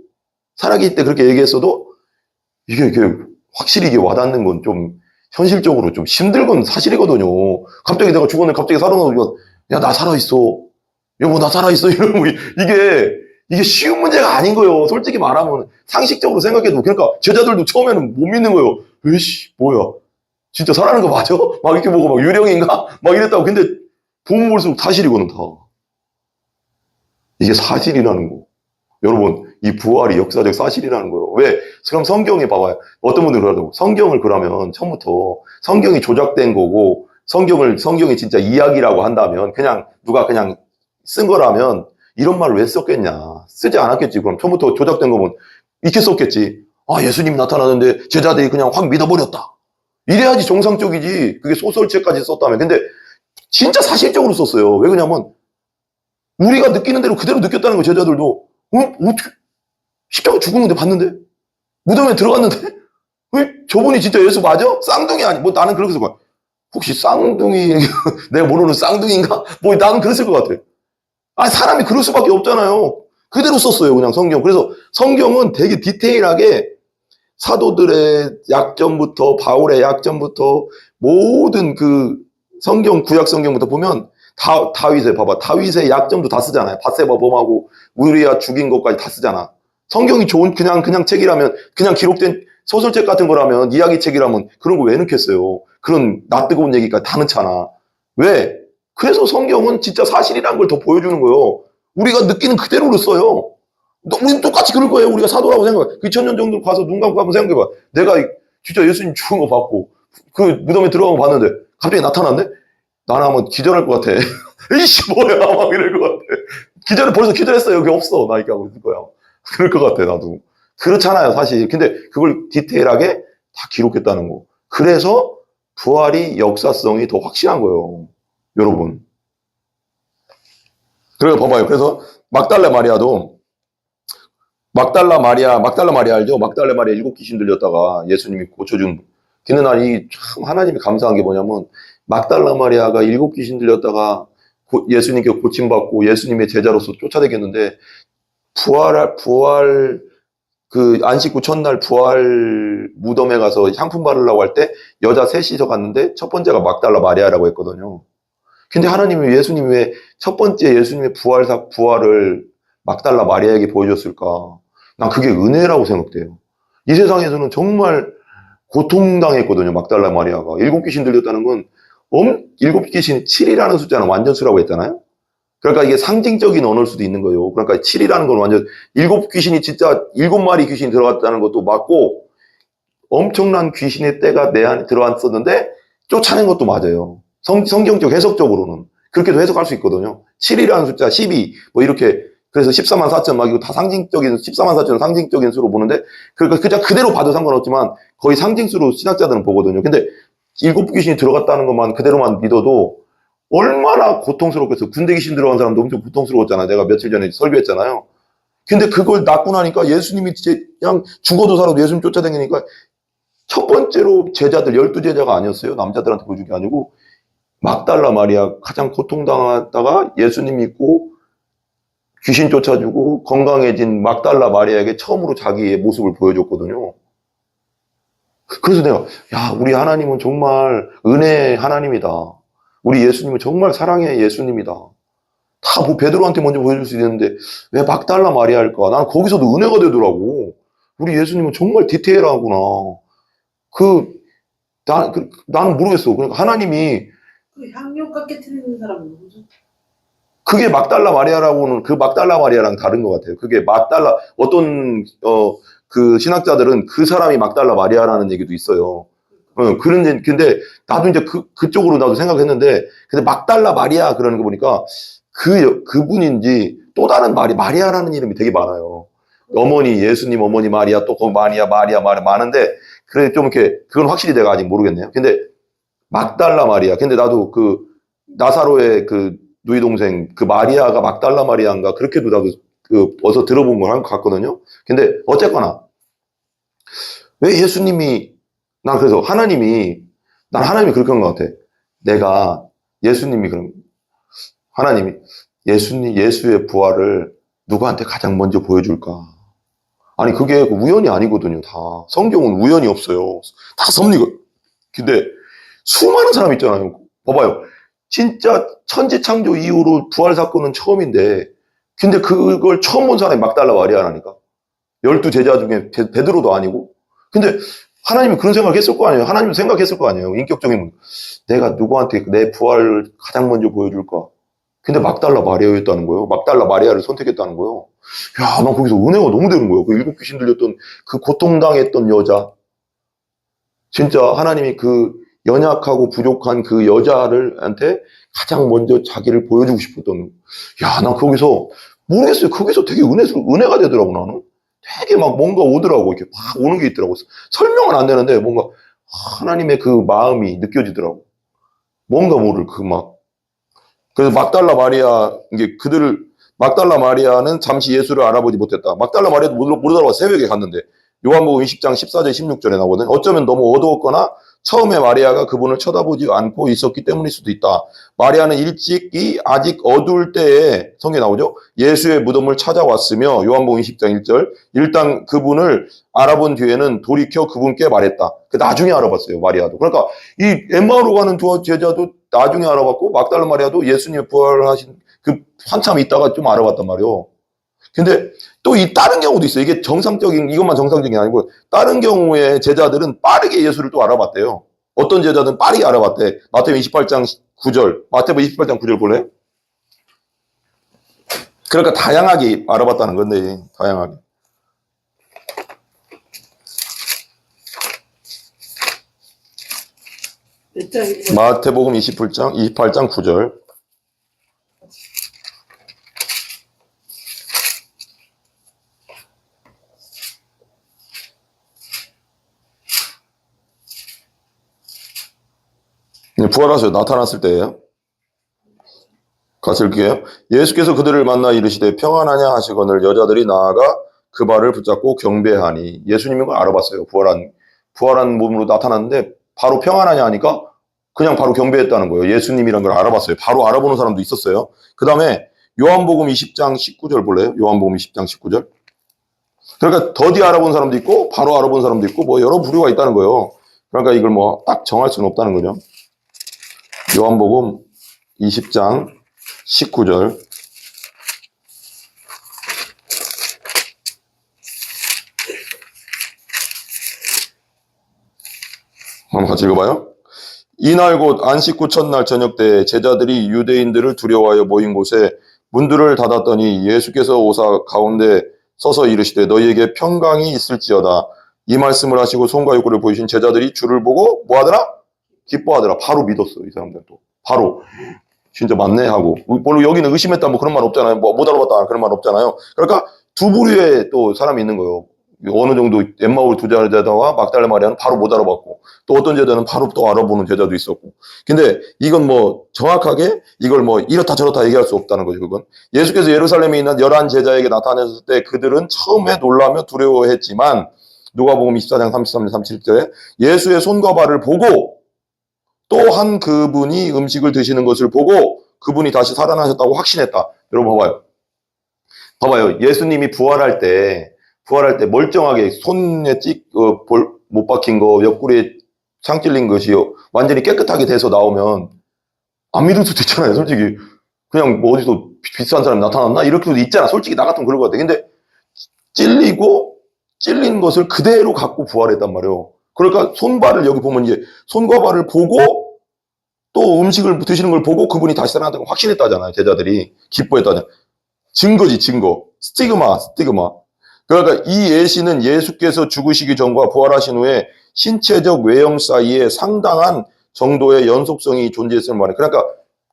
살아계실 때 그렇게 얘기했어도 이게 확실히 이게 와닿는 건 좀 현실적으로 좀 힘들건 사실이거든요. 갑자기 내가 죽었는데 갑자기 살아나서 야, 나 살아있어. 여보, 나 살아있어. 이러면 이게 쉬운 문제가 아닌 거예요. 솔직히 말하면 상식적으로 생각해도. 그러니까 제자들도 처음에는 못 믿는 거예요. 뭐야? 진짜 살아나는 거 맞아? 막 이렇게 보고 막 유령인가? 막 이랬다고. 근데 보면 볼수록 사실이거든, 다. 이게 사실이라는 거. 여러분, 이 부활이 역사적 사실이라는 거예요. 왜? 그럼 성경에 봐봐요. 어떤 분들은 그러더라고. 성경을 그러면 처음부터 성경이 조작된 거고, 성경이 진짜 이야기라고 한다면, 누가 그냥 쓴 거라면, 이런 말을 왜 썼겠냐. 쓰지 않았겠지. 그럼 처음부터 조작된 거면 이렇게 썼겠지. 아, 예수님이 나타나는데 제자들이 그냥 확 믿어버렸다. 이래야지 정상적이지. 그게 소설책까지 썼다며. 근데 진짜 사실적으로 썼어요. 왜 그러냐면 우리가 느끼는 대로 그대로 느꼈다는 거. 제자들도 어떻게 십자가 죽었는데 봤는데 무덤에 들어갔는데 저분이 진짜 예수 맞아? 쌍둥이 아니? 뭐 나는 그렇게 생각. 혹시 쌍둥이 내가 모르는 쌍둥이인가? 뭐 나는 그랬을 것 같아. 아, 사람이 그럴 수밖에 없잖아요. 그대로 썼어요, 그냥 성경. 그래서 성경은 되게 디테일하게 사도들의 약점부터 바울의 약점부터 모든 그 성경 구약 성경부터 보면 다윗의 봐봐. 다윗의 약점도 다 쓰잖아요. 밧세바 범하고 우리아 죽인 것까지 다 쓰잖아. 성경이 좋은 그냥 책이라면 그냥 기록된 소설책 같은 거라면 이야기책이라면 그런 거 왜 넣겠어요? 그런 낯뜨거운 얘기까지 다 넣잖아. 왜? 그래서 성경은 진짜 사실이라는 걸 더 보여주는 거예요. 우리가 느끼는 그대로를 써요. 우리 똑같이 그럴 거예요. 우리가 사도라고 생각해. 그 2000년 정도 가서 눈 감고 한번 생각해봐. 내가 진짜 예수님 죽은 거 봤고 그 무덤에 들어간 거 봤는데 갑자기 나타났네? 나는 아마 기절할 것 같아. 이씨 뭐야 막 이럴 것 같아. 벌써 기절했어. 여기 없어. 나 이렇게 하고 있을 거야. 그럴 것 같아 나도. 그렇잖아요 사실. 근데 그걸 디테일하게 다 기록했다는 거. 그래서 부활이 역사성이 더 확실한 거예요. 여러분. 그래서 봐봐요. 그래서 막달라 마리아 알죠? 막달라 마리아 7귀신 들렸다가 예수님이 고쳐준. 근데 난 참 하나님이 감사한 게 뭐냐면 막달라 마리아가 7귀신 들렸다가 예수님께 고침받고 예수님의 제자로서 쫓아다녔는데 부활 그 안식구 첫날 부활 무덤에 가서 향품 바르려고 할 때 여자 셋이서 갔는데 첫 번째가 막달라 마리아라고 했거든요. 근데 예수님이 왜 첫 번째 예수님의 부활을 막달라 마리아에게 보여줬을까? 난 그게 은혜라고 생각돼요. 이 세상에서는 정말 고통당했거든요, 막달라 마리아가. 7귀신 들렸다는 건, 7귀신이 7이라는 숫자는 완전수라고 했잖아요? 그러니까 이게 상징적인 언어일 수도 있는 거예요. 그러니까 7이라는 건 완전, 7귀신이 진짜 7마리 귀신이 들어갔다는 것도 맞고, 엄청난 귀신의 떼가 내 안에 들어왔었는데, 쫓아낸 것도 맞아요. 성경적 해석적으로는. 그렇게도 해석할 수 있거든요. 7이라는 숫자, 12, 뭐 이렇게, 그래서 14만 4천, 막 이거 다 14만 4천은 상징적인 수로 보는데, 그러니까 그냥 그대로 봐도 상관없지만, 거의 상징수로 신학자들은 보거든요. 근데 7귀신이 들어갔다는 것만 그대로만 믿어도, 얼마나 고통스럽겠어. 군대 귀신 들어간 사람도 엄청 고통스러웠잖아. 내가 며칠 전에 설교했잖아요. 근데 그걸 낳고 나니까 예수님이 진짜 그냥 죽어도 살아도 예수님 쫓아다니니까, 첫 번째로 제자들, 12제자가 아니었어요. 남자들한테 보여준 게 아니고, 막달라 마리아 가장 고통당하다가 예수님 믿고 귀신 쫓아주고 건강해진 막달라 마리아에게 처음으로 자기의 모습을 보여줬거든요. 그래서 내가 우리 하나님은 정말 은혜의 하나님이다. 우리 예수님은 정말 사랑의 예수님이다. 다 베드로한테 먼저 보여줄 수 있는데 왜 막달라 마리아일까? 난 거기서도 은혜가 되더라고. 우리 예수님은 정말 디테일하구나. 나는 모르겠어. 그러니까 하나님이 그 향료가 깨트리는 사람은 누구죠? 그게 막달라 마리아라고는 그 막달라 마리아랑 다른 것 같아요. 그게 어떤 그 신학자들은 그 사람이 막달라 마리아라는 얘기도 있어요. 근데 나도 이제 그쪽으로 나도 생각했는데 근데 막달라 마리아 그러는 거 보니까 그분인지 또 다른 마리아라는 이름이 되게 많아요. 어머니 예수님 어머니 마리아 또 마리아 많은데 그래 좀 이렇게 그건 확실히 내가 아직 모르겠네요. 근데 막달라 마리아. 근데 나도 그 나사로의 그 누이 동생 그 마리아가 막달라 마리아인가 그렇게도 나도 어서 들어본 걸 같거든요. 근데 어쨌거나 왜 예수님이 난 하나님이 그렇게 한 것 같아. 내가 하나님이 예수의 부활을 누구한테 가장 먼저 보여줄까? 아니 그게 우연이 아니거든요. 다 성경은 우연이 없어요. 다 섭리가. 근데 수많은 사람 있잖아요. 봐봐요. 진짜 천지창조 이후로 부활 사건은 처음인데 근데 그걸 처음 본 사람이 막달라 마리아라니까. 12제자 중에 베드로도 아니고. 근데 하나님이 그런 생각했을 거 아니에요. 하나님은 생각했을 거 아니에요. 인격적인 내가 누구한테 내 부활을 가장 먼저 보여줄까. 근데 막달라 마리아였다는 거예요. 막달라 마리아를 선택했다는 거예요. 난 거기서 은혜가 너무 되는 거예요. 그 7귀신 들렸던 그 고통당했던 여자. 진짜 하나님이 그 연약하고 부족한 그 여자한테 가장 먼저 자기를 보여주고 싶었던. 난 거기서 모르겠어요. 거기서 되게 은혜가 되더라고, 나는. 되게 막 뭔가 오더라고. 이렇게 막 오는 게 있더라고. 설명은 안 되는데 뭔가 하나님의 그 마음이 느껴지더라고. 뭔가 모를 그 막. 그래서 막달라 마리아, 이게 막달라 마리아는 잠시 예수를 알아보지 못했다. 막달라 마리아도 모르더라고. 새벽에 갔는데. 요한복음 20장 14절 16절에 나오거든. 어쩌면 너무 어두웠거나 처음에 마리아가 그분을 쳐다보지 않고 있었기 때문일 수도 있다. 마리아는 일찍이 아직 어두울 때에 성경에 나오죠. 예수의 무덤을 찾아왔으며 요한복음 20장 1절 일단 그분을 알아본 뒤에는 돌이켜 그분께 말했다. 그 나중에 알아봤어요. 마리아도. 그러니까 이 엠마오로 가는 두 제자도 나중에 알아봤고 막달라 마리아도 예수님의 부활하신 그 한참 있다가 좀 알아봤단 말이에요. 근데 또 이 다른 경우도 있어요. 이게 이것만 정상적인 게 아니고 다른 경우에 제자들은 빠르게 예수를 또 알아봤대요. 어떤 제자들은 빠르게 알아봤대. 마태복음 28장 9절. 마태복음 28장 9절 볼래요? 그러니까 다양하게 알아봤다는 건데, 다양하게. 몇 장이죠? 마태복음 28장 9절. 부활하셔서 나타났을 때예요. 같이 읽게요. 예수께서 그들을 만나 이르시되 평안하냐 하시거늘 여자들이 나아가 그 발을 붙잡고 경배하니. 예수님인 걸 알아봤어요. 부활한 몸으로 나타났는데 바로 평안하냐 하니까 그냥 바로 경배했다는 거예요. 예수님이란 걸 알아봤어요. 바로 알아보는 사람도 있었어요. 그 다음에 요한복음 20장 19절 볼래요? 요한복음 20장 19절. 그러니까 더디 알아본 사람도 있고 바로 알아본 사람도 있고 뭐 여러 부류가 있다는 거예요. 그러니까 이걸 뭐 딱 정할 수는 없다는 거죠. 요한복음 20장 19절. 한번 같이 읽어봐요. 이날 곧 안식 후 첫날 저녁 때 제자들이 유대인들을 두려워하여 모인 곳에 문들을 닫았더니 예수께서 오사 가운데 서서 이르시되 너희에게 평강이 있을지어다. 이 말씀을 하시고 손과 욕구를 보이신 제자들이 주를 보고 뭐하더라? 기뻐하더라. 바로 믿었어, 이 사람들도. 바로. 진짜 맞네 하고. 물론 여기는 의심했다 뭐 그런 말 없잖아요. 뭐 못 알아봤다 그런 말 없잖아요. 그러니까 두 부류의 또 사람이 있는 거예요. 어느 정도 엠마오 두 제자와 막달라 마리아는 바로 못 알아봤고 또 어떤 제자는 바로 또 알아보는 제자도 있었고. 근데 이건 뭐 정확하게 이걸 뭐 이렇다 저렇다 얘기할 수 없다는 거죠. 그건 예수께서 예루살렘에 있는 11 제자에게 나타나셨을 때 그들은 처음에 놀라며 두려워했지만 누가복음 24장 33절 37절에 예수의 손과 발을 보고 또한 그분이 음식을 드시는 것을 보고 그분이 다시 살아나셨다고 확신했다. 여러분 봐봐요. 예수님이 부활할 때 멀쩡하게 손에 못 박힌 거, 옆구리에 창 찔린 것이 완전히 깨끗하게 돼서 나오면 안 믿을 수도 있잖아요. 솔직히 그냥 뭐 어디서 비싼 사람이 나타났나 이렇게 수도 있잖아. 솔직히 나 같으면 그럴 것 같아. 근데 찔린 것을 그대로 갖고 부활했단 말이에요. 그러니까 손발을 여기 보면 이제 손과 발을 보고 또 음식을 드시는 걸 보고 그분이 다시 살아났다고 확신했다잖아요. 제자들이 기뻐했다잖아요. 증거지, 증거. 스티그마. 그러니까 이 예시는 예수께서 죽으시기 전과 부활하신 후에 신체적 외형 사이에 상당한 정도의 연속성이 존재했을 말이에요. 그러니까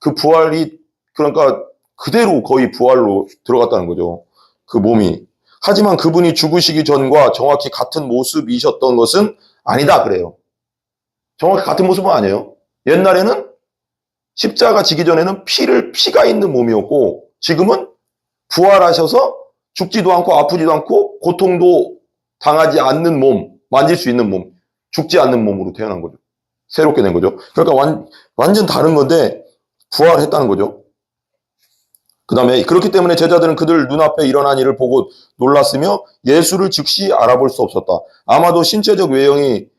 그 부활이 그러니까 그대로 거의 부활로 들어갔다는 거죠. 그 몸이. 하지만 그분이 죽으시기 전과 정확히 같은 모습이셨던 것은 아니다 그래요. 정확히 같은 모습은 아니에요. 옛날에는 십자가 지기 전에는 피가 있는 몸이었고 지금은 부활하셔서 죽지도 않고 아프지도 않고 고통도 당하지 않는 몸, 만질 수 있는 몸, 죽지 않는 몸으로 태어난 거죠. 새롭게 된 거죠. 그러니까 완전 다른 건데 부활했다는 거죠. 그 다음에 그렇기 때문에 제자들은 그들 눈앞에 일어난 일을 보고 놀랐으며 예수를 즉시 알아볼 수 없었다. 아마도 신체적 외형의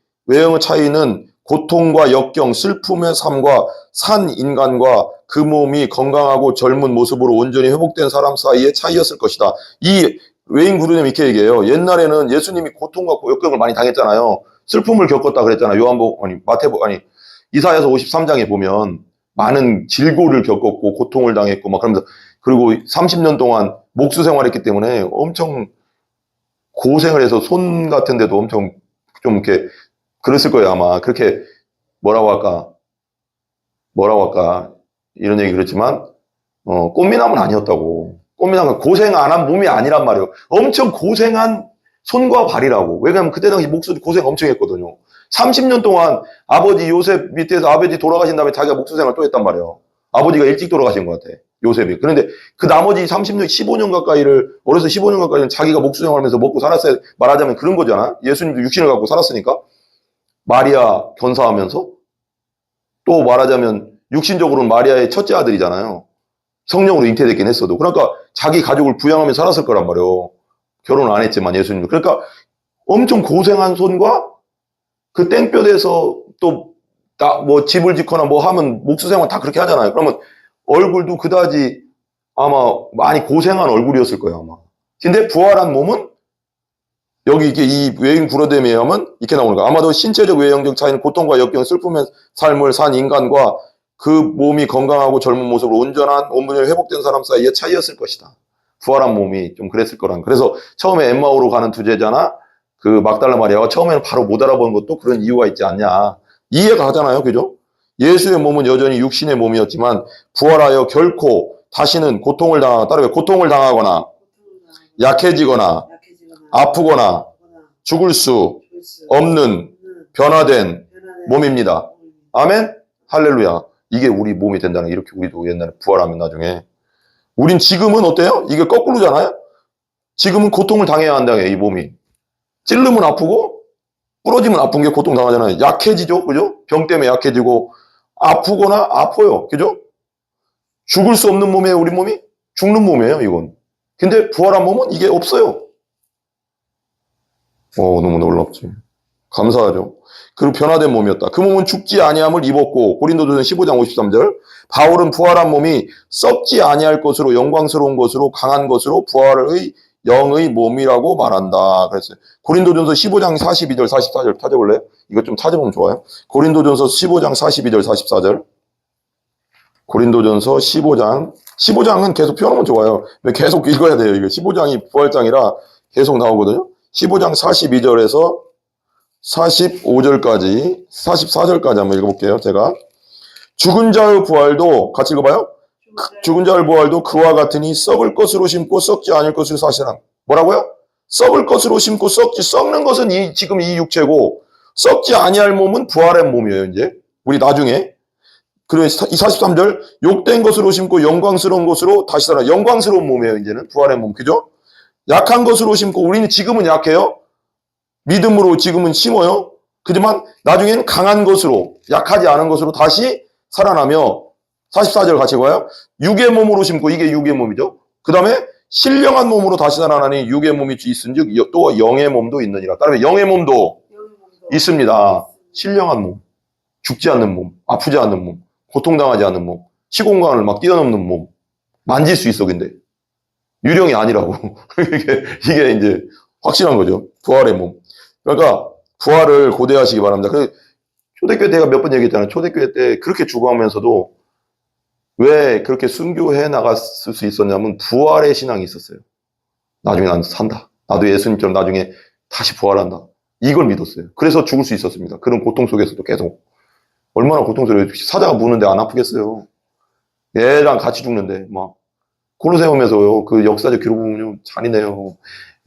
차이는 고통과 역경, 슬픔의 삶과 산 인간과 그 몸이 건강하고 젊은 모습으로 온전히 회복된 사람 사이의 차이였을 것이다. 이 웨인 구르님 이렇게 얘기해요. 옛날에는 예수님이 고통과 역경을 많이 당했잖아요. 슬픔을 겪었다 그랬잖아요. 이사야서 53장에 보면 많은 질고를 겪었고 고통을 당했고 막 그러면서 그리고 30년 동안 목수 생활했기 때문에 엄청 고생을 해서 손 같은 데도 엄청 좀 이렇게 그랬을 거예요, 아마. 그렇게 뭐라고 할까 이런 얘기 그랬지만 꽃미남은 아니었다고. 꽃미남 고생 안 한 몸이 아니란 말이에요. 엄청 고생한 손과 발이라고. 왜냐하면 그때 당시 목수도 고생 엄청 했거든요. 30년 동안 아버지 요셉 밑에서 아버지 돌아가신 다음에 자기가 목수 생활 또 했단 말이에요. 아버지가 일찍 돌아가신 것 같아. 요셉이. 그런데 그 나머지 30년, 15년 가까이를, 어려서 15년 가까이는 자기가 목수 생활하면서 먹고 살았어야, 말하자면 그런 거잖아. 예수님도 육신을 갖고 살았으니까. 마리아 견사하면서. 또 말하자면 육신적으로는 마리아의 첫째 아들이잖아요. 성령으로 잉태됐긴 했어도. 그러니까 자기 가족을 부양하며 살았을 거란 말이에요. 결혼을 안 했지만 예수님도. 그러니까 엄청 고생한 손과 그 땡볕에서 또 뭐 집을 짓거나 뭐 하면 목수 생활 다 그렇게 하잖아요. 그러면 얼굴도 그다지 아마 많이 고생한 얼굴이었을 거예요, 아마. 근데 부활한 몸은 여기 이게 이 외인 구로됨에 의하면 이렇게 나오는 거야. 아마도 신체적 외형적 차이는 고통과 역경, 슬픔의 삶을 산 인간과 그 몸이 건강하고 젊은 모습으로 온전한 온분이 회복된 사람 사이의 차이였을 것이다. 부활한 몸이 좀 그랬을 거란. 그래서 처음에 엠마오로 가는 두 제자나 그 막달라 마리아가 처음에는 바로 못 알아보는 것도 그런 이유가 있지 않냐. 이해가 가잖아요. 그죠? 예수의 몸은 여전히 육신의 몸이었지만 부활하여 결코 다시는 고통을 당하거나 약해지거나 아프거나 죽을 수 없는 변화된 몸입니다. 아멘? 할렐루야. 이게 우리 몸이 된다는 게 이렇게 우리도 옛날에 부활하면 나중에. 우린 지금은 어때요? 이게 거꾸로잖아요? 지금은 고통을 당해야 한다고 이 몸이. 찔르면 아프고 부러지면 아픈 게 고통 당하잖아요. 약해지죠. 그죠? 병 때문에 약해지고 아프거나 아파요. 그죠? 죽을 수 없는 몸이에요. 우리 몸이? 죽는 몸이에요. 이건. 근데 부활한 몸은 이게 없어요. 너무 놀랍지. 감사하죠. 그리고 변화된 몸이었다. 그 몸은 죽지 아니함을 입었고 고린도전서 15장 53절 바울은 부활한 몸이 썩지 아니할 것으로 영광스러운 것으로 강한 것으로 부활의 영의 몸이라고 말한다. 그랬어요. 고린도전서 15장 42절 44절 찾아볼래요? 이것 좀 찾아보면 좋아요. 고린도전서 15장 42절 44절 고린도전서 15장은 계속 펴놓으면 좋아요. 계속 읽어야 돼요. 이거 15장이 부활장이라 계속 나오거든요. 15장 42절에서 45절까지 44절까지 한번 읽어볼게요. 제가 죽은 자의 부활도 같이 읽어봐요. 죽은 자의 부활도 그와 같으니 썩을 것으로 심고 썩지 않을 것으로 사시라. 뭐라고요? 썩을 것으로 심고 썩는 것은 지금 이 육체고 썩지 아니할 몸은 부활의 몸이에요. 이제 우리 나중에 그리고 이 43절 욕된 것으로 심고 영광스러운 것으로 다시 살아. 영광스러운 몸이에요. 이제는 부활의 몸. 그죠? 약한 것으로 심고 우리는 지금은 약해요. 믿음으로 지금은 심어요. 그지만 나중에는 강한 것으로 약하지 않은 것으로 다시 살아나며 44절 같이 봐요. 육의 몸으로 심고 이게 육의 몸이죠. 그 다음에 신령한 몸으로 다시 살아나니 육의 몸이 있은즉 또 영의 몸도 있느니라. 따르면 영의 몸도 있습니다. 신령한 몸, 죽지 않는 몸, 아프지 않는 몸, 고통당하지 않는 몸, 시공간을 막 뛰어넘는 몸, 만질 수 있어. 근데 유령이 아니라고. 이게 이제 확실한 거죠. 부활의 몸. 그러니까 부활을 고대하시기 바랍니다. 초대교회 때가 몇 번 얘기했잖아요. 초대교회 때 그렇게 죽어가면서도 왜 그렇게 순교해 나갔을 수 있었냐면 부활의 신앙이 있었어요. 나중에 난 산다. 나도 예수님처럼 나중에 다시 부활한다. 이걸 믿었어요. 그래서 죽을 수 있었습니다. 그런 고통 속에서도 계속. 얼마나 고통스러워요. 사자가 무는데 안 아프겠어요. 얘랑 같이 죽는데 막 콜로세움에서요. 그 역사적 기록 보면 잔인해요.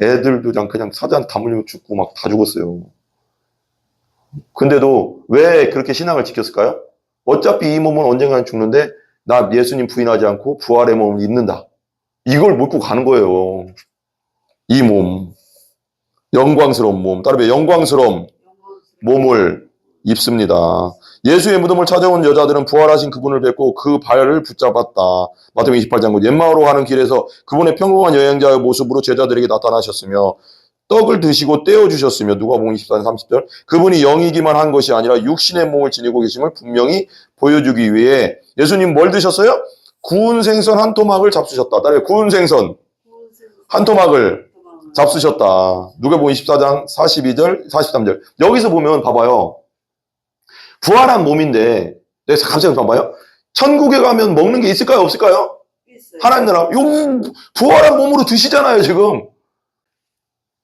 애들도 그냥 사자한테 다 물리고 죽고 막 다 죽었어요. 근데도 왜 그렇게 신앙을 지켰을까요? 어차피 이 몸은 언젠가는 죽는데 나 예수님 부인하지 않고 부활의 몸을 입는다. 이걸 묻고 가는 거예요. 이 몸. 영광스러운 몸. 따르면 영광스러운 몸을 입습니다. 예수의 무덤을 찾아온 여자들은 부활하신 그분을 뵙고 그 발을 붙잡았다. 마태복음 28장 엠마오로 가는 길에서 그분의 평범한 여행자의 모습으로 제자들에게 나타나셨으며 떡을 드시고 떼어주셨으며 누가복음 24장 30절 그분이 영이기만 한 것이 아니라 육신의 몸을 지니고 계심을 분명히 보여주기 위해 예수님 뭘 드셨어요? 구운 생선 한 토막을 잡수셨다. 따라해 구운 생선 한 토막을 잡수셨다. 누가복음 24장 42절 43절 여기서 보면 봐봐요. 부활한 몸인데 내가 갑자기 봐봐요. 천국에 가면 먹는 게 있을까요? 없을까요? 있어요. 하나님 나라 부활한 몸으로 드시잖아요. 지금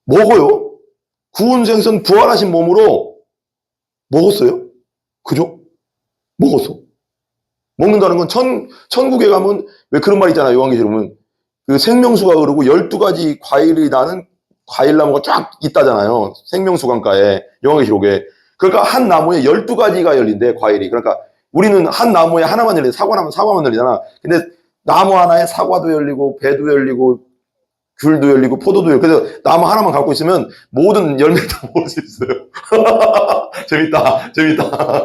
먹어요. 구운 생선 부활하신 몸으로 먹었어요. 그죠? 먹었어. 먹는다는 건 천국에 가면 왜 그런 말 있잖아요. 요한계시록 보면 그 생명수가 흐르고 12가지 과일이 나는 과일나무가 쫙 있다잖아요. 생명수강가에, 요한계시록에. 그러니까 한 나무에 12가지가 열린대, 과일이. 그러니까 우리는 한 나무에 하나만 열리는데 사과나무는 사과만 열리잖아. 근데 나무 하나에 사과도 열리고 배도 열리고 귤도 열리고 포도도 열리고 그래서 나무 하나만 갖고 있으면 모든 열매를 다 먹을 수 있어요. 재밌다. 재밌다.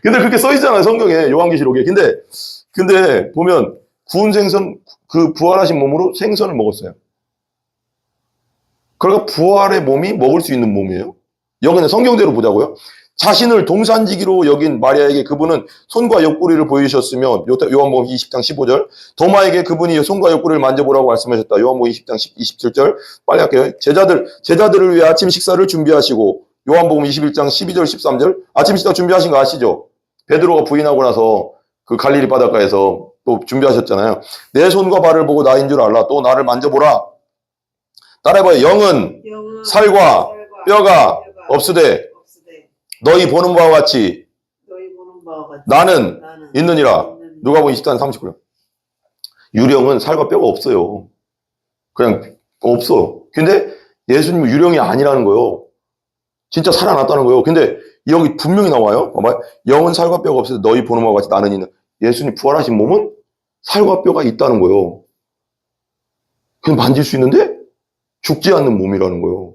근데 그렇게 써 있잖아요. 성경에 요한계시록에. 근데 보면 구운 생선 그 부활하신 몸으로 생선을 먹었어요. 그러니까 부활의 몸이 먹을 수 있는 몸이에요. 여기는 성경대로 보자고요. 자신을 동산지기로 여긴 마리아에게 그분은 손과 옆구리를 보이셨으며 요한복음 20장 15절 도마에게 그분이 손과 옆구리를 만져보라고 말씀하셨다. 요한복음 20장 27절 빨리 할게요. 제자들을 위해 아침 식사를 준비하시고 요한복음 21장 12절 13절 아침 식사 준비하신 거 아시죠? 베드로가 부인하고 나서 그 갈릴리 바닷가에서 또 준비하셨잖아요. 내 손과 발을 보고 나인 줄 알라. 또 나를 만져보라. 따라해봐요. 영은 살과 뼈가 없으되 너희 보는 바와 같이 나는 있느니라. 누가복음 24장 39절. 유령은 살과 뼈가 없어요. 그냥 없어. 근데 예수님은 유령이 아니라는 거예요. 진짜 살아났다는 거예요. 근데 여기 분명히 나와요. 봐봐요. 영은 살과 뼈가 없어도 너희 보는 바와 같이 나는 있는. 예수님 부활하신 몸은 살과 뼈가 있다는 거예요. 그냥 만질 수 있는데 죽지 않는 몸이라는 거예요.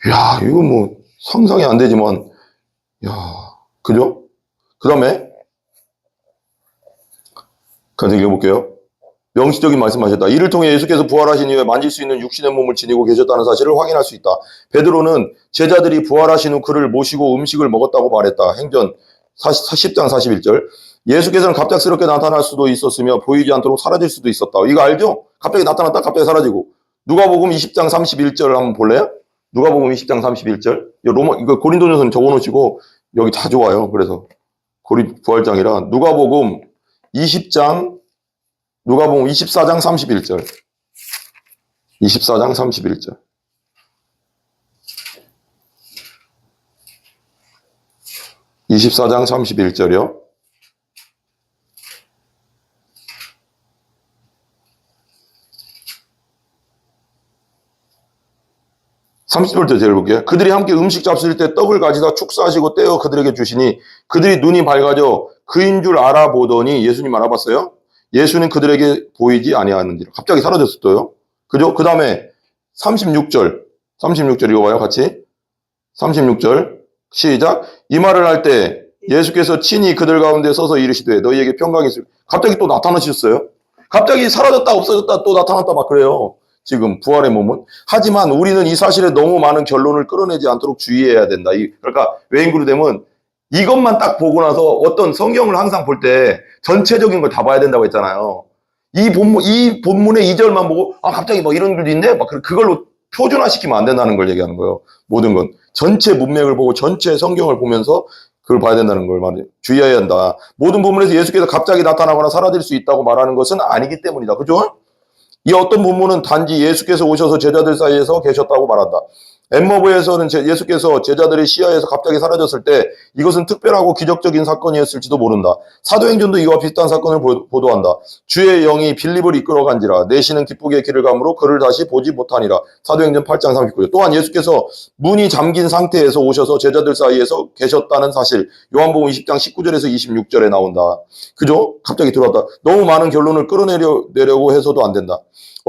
이야, 이거 뭐 상상이 안 되지만, 야, 그죠? 그 다음에 계속 읽어볼게요. 명시적인 말씀하셨다. 이를 통해 예수께서 부활하신 이후에 만질 수 있는 육신의 몸을 지니고 계셨다는 사실을 확인할 수 있다. 베드로는 제자들이 부활하신 후 그를 모시고 음식을 먹었다고 말했다. 행전 10장 41절. 예수께서는 갑작스럽게 나타날 수도 있었으며 보이지 않도록 사라질 수도 있었다. 이거 알죠? 갑자기 나타났다 갑자기 사라지고. 누가복음 20장 31절 한번 볼래요? 누가복음 20장 31절. 이거 고린도전서는 적어놓으시고 여기 자주 와요. 그래서 부활장이라 누가복음 24장 31절. 24장 31절. 24장 31절이요. 30절부터 제가 볼게요. 그들이 함께 음식 잡수실 때 떡을 가지다 축사하시고 떼어 그들에게 주시니 그들이 눈이 밝아져 그인 줄 알아보더니 예수님 알아봤어요? 예수는 그들에게 보이지 아니하는지라. 갑자기 사라졌어요. 그죠? 그 다음에 36절 읽어봐요. 같이. 36절 시작. 이 말을 할 때 예수께서 친히 그들 가운데 서서 이르시되 너희에게 평강이 있을. 갑자기 또 나타나셨어요. 갑자기 사라졌다 없어졌다 또 나타났다 막 그래요. 지금 부활의 몸은. 하지만 우리는 이 사실에 너무 많은 결론을 끌어내지 않도록 주의해야 된다. 그러니까 외인그루dem은 이것만 딱 보고 나서 어떤 성경을 항상 볼 때 전체적인 걸 다 봐야 된다고 했잖아요. 이 본문의 2절만 보고 갑자기 막 이런 글도 있네? 막 그걸로 표준화시키면 안 된다는 걸 얘기하는 거예요. 모든 건. 전체 문맥을 보고 전체 성경을 보면서 그걸 봐야 된다는 걸 말해요. 주의해야 한다. 모든 부분에서 예수께서 갑자기 나타나거나 사라질 수 있다고 말하는 것은 아니기 때문이다. 그죠? 이 어떤 본문은 단지 예수께서 오셔서 제자들 사이에서 계셨다고 말한다. 엠머브에서는 예수께서 제자들의 시야에서 갑자기 사라졌을 때 이것은 특별하고 기적적인 사건이었을지도 모른다. 사도행전도 이와 비슷한 사건을 보도한다. 주의 영이 빌립을 이끌어간지라 내시는 기쁘게 길을 가므로 그를 다시 보지 못하니라. 사도행전 8장 39절. 또한 예수께서 문이 잠긴 상태에서 오셔서 제자들 사이에서 계셨다는 사실 요한복음 20장 19절에서 26절에 나온다. 그죠? 갑자기 들어왔다. 너무 많은 결론을 끌어내려고 해서도 안 된다.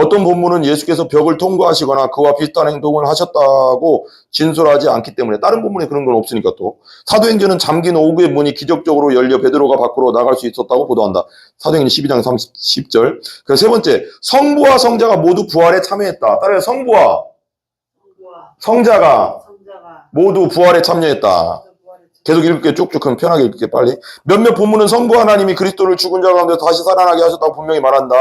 어떤 본문은 예수께서 벽을 통과하시거나 그와 비슷한 행동을 하셨다고 진술하지 않기 때문에 다른 본문에 그런 건 없으니까 또 사도행전은 잠긴 오구의 문이 기적적으로 열려 베드로가 밖으로 나갈 수 있었다고 보도한다. 사도행전 12장 30절. 그래서 세 번째, 성부와 성자가 모두 부활에 참여했다. 따라서 성부와 성자가 모두 부활에 참여했다. 계속 읽을게. 쭉쭉 그럼 편하게 읽을게. 빨리. 몇몇 본문은 성부 하나님이 그리스도를 죽은 자 가운데 다시 살아나게 하셨다고 분명히 말한다.